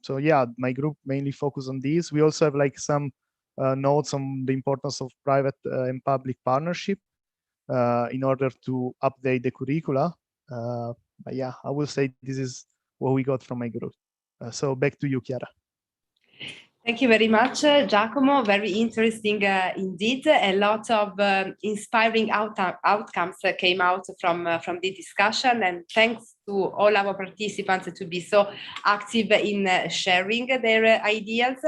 S13: So yeah, my group mainly focus on this. We also have like some notes on the importance of private and public partnership in order to update the curricula. But yeah, I will say this is what we got from my group. So back to you, Chiara.
S2: Thank you very much, Giacomo. Very interesting indeed. A lot of inspiring outcomes came out from the discussion, and thanks to all our participants to be so active in sharing their ideas.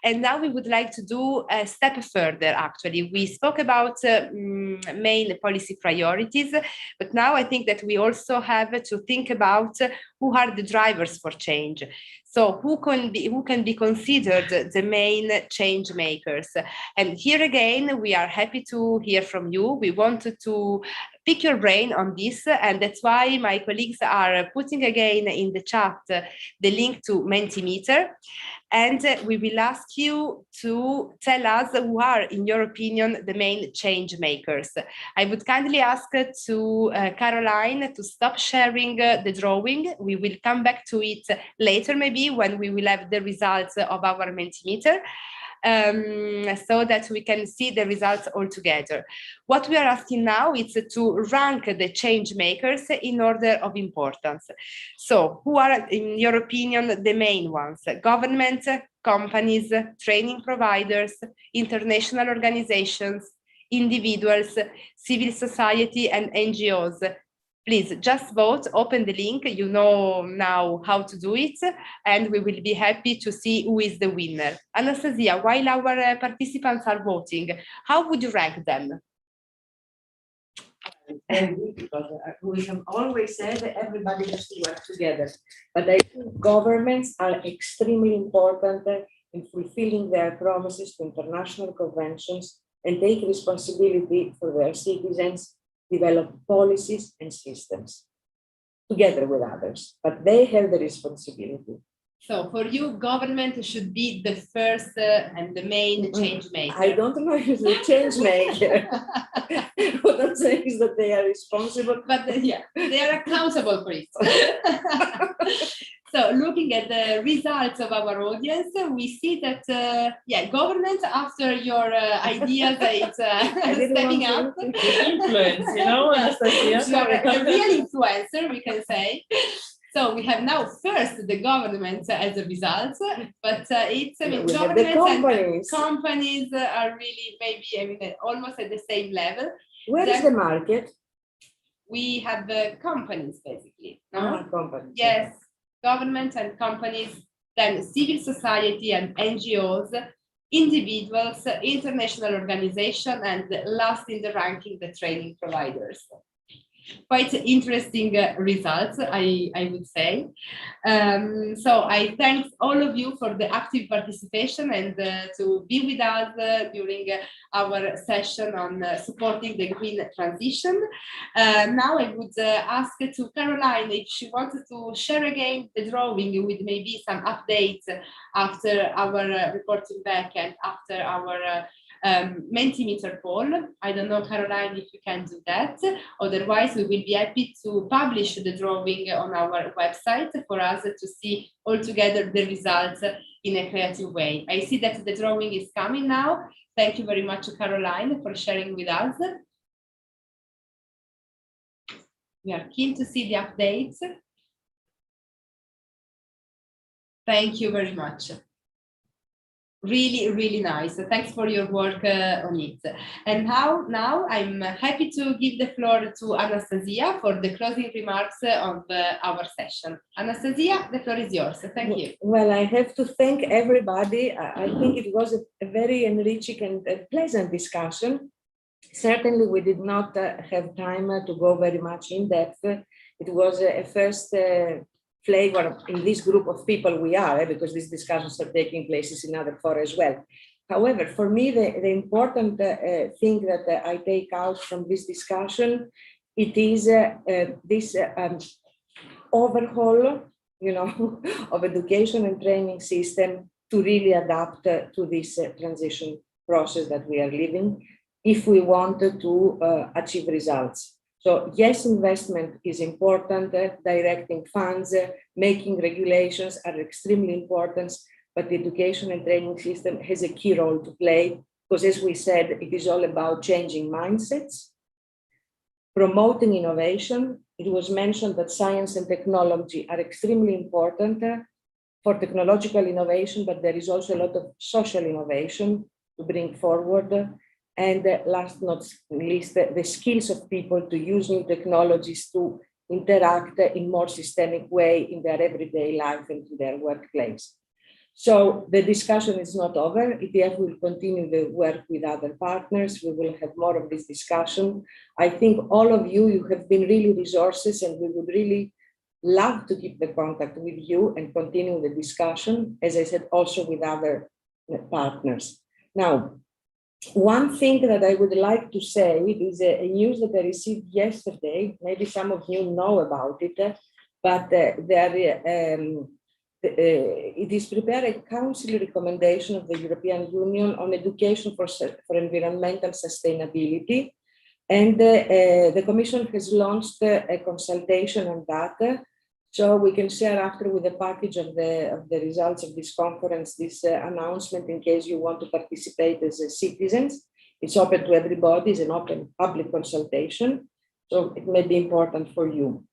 S2: And now we would like to do a step further, actually. We spoke about main policy priorities, but now I think that we also have to think about who are the drivers for change. So who can be considered the main change makers? And here again, we are happy to hear from you. We wanted to pick your brain on this, and that's why my colleagues are putting again in the chat the link to Mentimeter, and we will ask you to tell us who are, in your opinion, the main change makers. I would kindly ask to Caroline to stop sharing the drawing. We will come back to it later, maybe when we will have the results of our Mentimeter. So that we can see the results all together. What we are asking now is to rank the change makers in order of importance. So who are, in your opinion, the main ones? Government, companies, training providers, international organizations, individuals, civil society, and NGOs. Please just vote, open the link, you know now how to do it, and we will be happy to see who is the winner. Anastasia, while our participants are voting, how would you rank them?
S4: Because we have always said that everybody has to work together. But I think governments are extremely important in fulfilling their promises to international conventions and take responsibility for their citizens, develop policies and systems together with others, but they have the responsibility.
S2: So for you, government should be the first and the main change maker.
S4: I don't know if it's the change maker. What I'm saying is that they are responsible.
S2: But yeah, they are accountable for it. So looking at the results of our audience, we see that, government, after your ideas, it's stepping up.
S3: Influence, Anastasia.
S2: You are a real influencer, we can say. So we have now first the government as a result, but governments and companies are really almost at the same level.
S4: Where is the market?
S2: We have companies basically.
S4: Companies.
S2: Yes, government and companies, then civil society and NGOs, individuals, international organizations, and last in the ranking, the training providers. Quite interesting results, I would say. So I thank all of you for the active participation and to be with us during our session on supporting the green transition. Now I would ask to Caroline if she wanted to share again the drawing with maybe some updates after our reporting back and after our Mentimeter poll. I don't know, Caroline, if you can do that. Otherwise, we will be happy to publish the drawing on our website for us to see all together the results in a creative way. I see that the drawing is coming now. Thank you very much, Caroline, for sharing with us. We are keen to see the updates. Thank you very much. Really, really nice. Thanks for your work on it. And now I'm happy to give the floor to Anastasia for the closing remarks of our session. Anastasia, the floor is yours. Thank you.
S4: Well, I have to thank everybody. I think it was a very enriching and pleasant discussion. Certainly, we did not have time to go very much in depth. It was a first flavor in this group of people we are, because these discussions are taking places in other fora as well. However, for me, the important thing that I take out from this discussion, it is this overhaul, of education and training system to really adapt to this transition process that we are living, if we want to achieve results. So yes, investment is important, directing funds, making regulations are extremely important, but the education and training system has a key role to play, because as we said, it is all about changing mindsets, promoting innovation. It was mentioned that science and technology are extremely important for technological innovation, but there is also a lot of social innovation to bring forward. And last not least, the skills of people to use new technologies to interact in more systemic way in their everyday life and in their workplace. So the discussion is not over. ETF will continue the work with other partners. We will have more of this discussion. I think all of you have been really resources, and we would really love to keep the contact with you and continue the discussion, as I said, also with other partners. Now, one thing that I would like to say is a news that I received yesterday. Maybe some of you know about it, but it is prepared a council recommendation of the European Union on education for environmental sustainability. And the Commission has launched a consultation on that. So we can share after with a package of the results of this conference, this announcement, in case you want to participate as citizens. It's open to everybody, it's an open public consultation, so it may be important for you.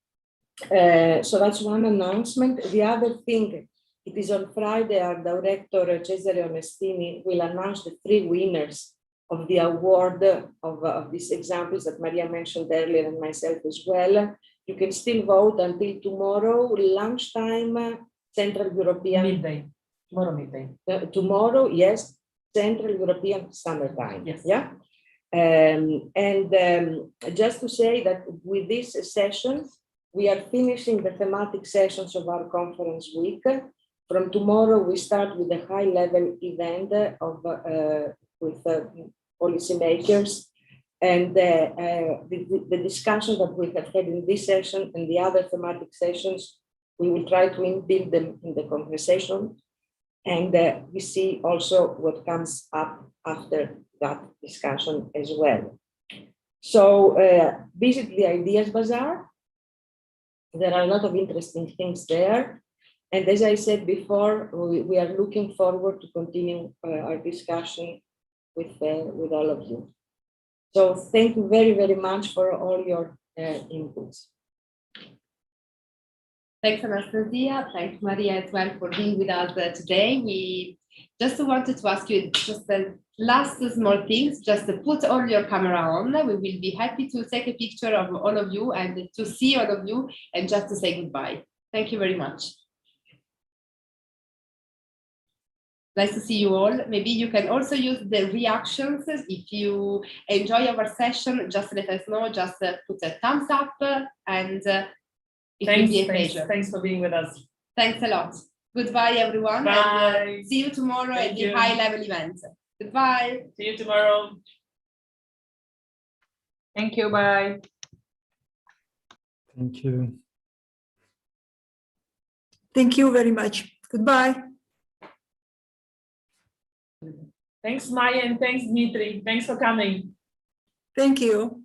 S4: So that's one announcement. The other thing, it is on Friday, our director, Cesare Onestini, will announce the 3 winners of the award of these examples that Maria mentioned earlier, and myself as well. You can still vote until tomorrow, lunchtime, Central European.
S3: Midday. Tomorrow midday.
S4: Tomorrow, yes, Central European summertime.
S3: Yes.
S4: Yeah. Just to say that with this session, we are finishing the thematic sessions of our conference week. From tomorrow, we start with a high-level event with policymakers. And the discussion that we have had in this session and the other thematic sessions, we will try to inbuild them in the conversation. And we see also what comes up after that discussion as well. So visit the Ideas Bazaar. There are a lot of interesting things there. And as I said before, we are looking forward to continue our discussion with all of you. So thank you very, very much for all your inputs.
S2: Thanks, Anastasia. Thanks, Maria, as well, for being with us today. We just wanted to ask you just the last small things, just to put all your camera on. We will be happy to take a picture of all of you and to see all of you and just to say goodbye. Thank you very much. Nice to see you all. Maybe you can also use the reactions. If you enjoy our session, just let us know, just put a thumbs up and it will be a pleasure.
S3: Thanks for being with us.
S2: Thanks a lot. Goodbye, everyone.
S3: Bye.
S2: And, see you tomorrow at the high-level event. Goodbye.
S3: See you tomorrow.
S16: Thank you. Bye.
S20: Thank you.
S12: Thank you very much. Goodbye.
S3: Thanks, Maya, and thanks, Dmitry. Thanks for coming.
S12: Thank you.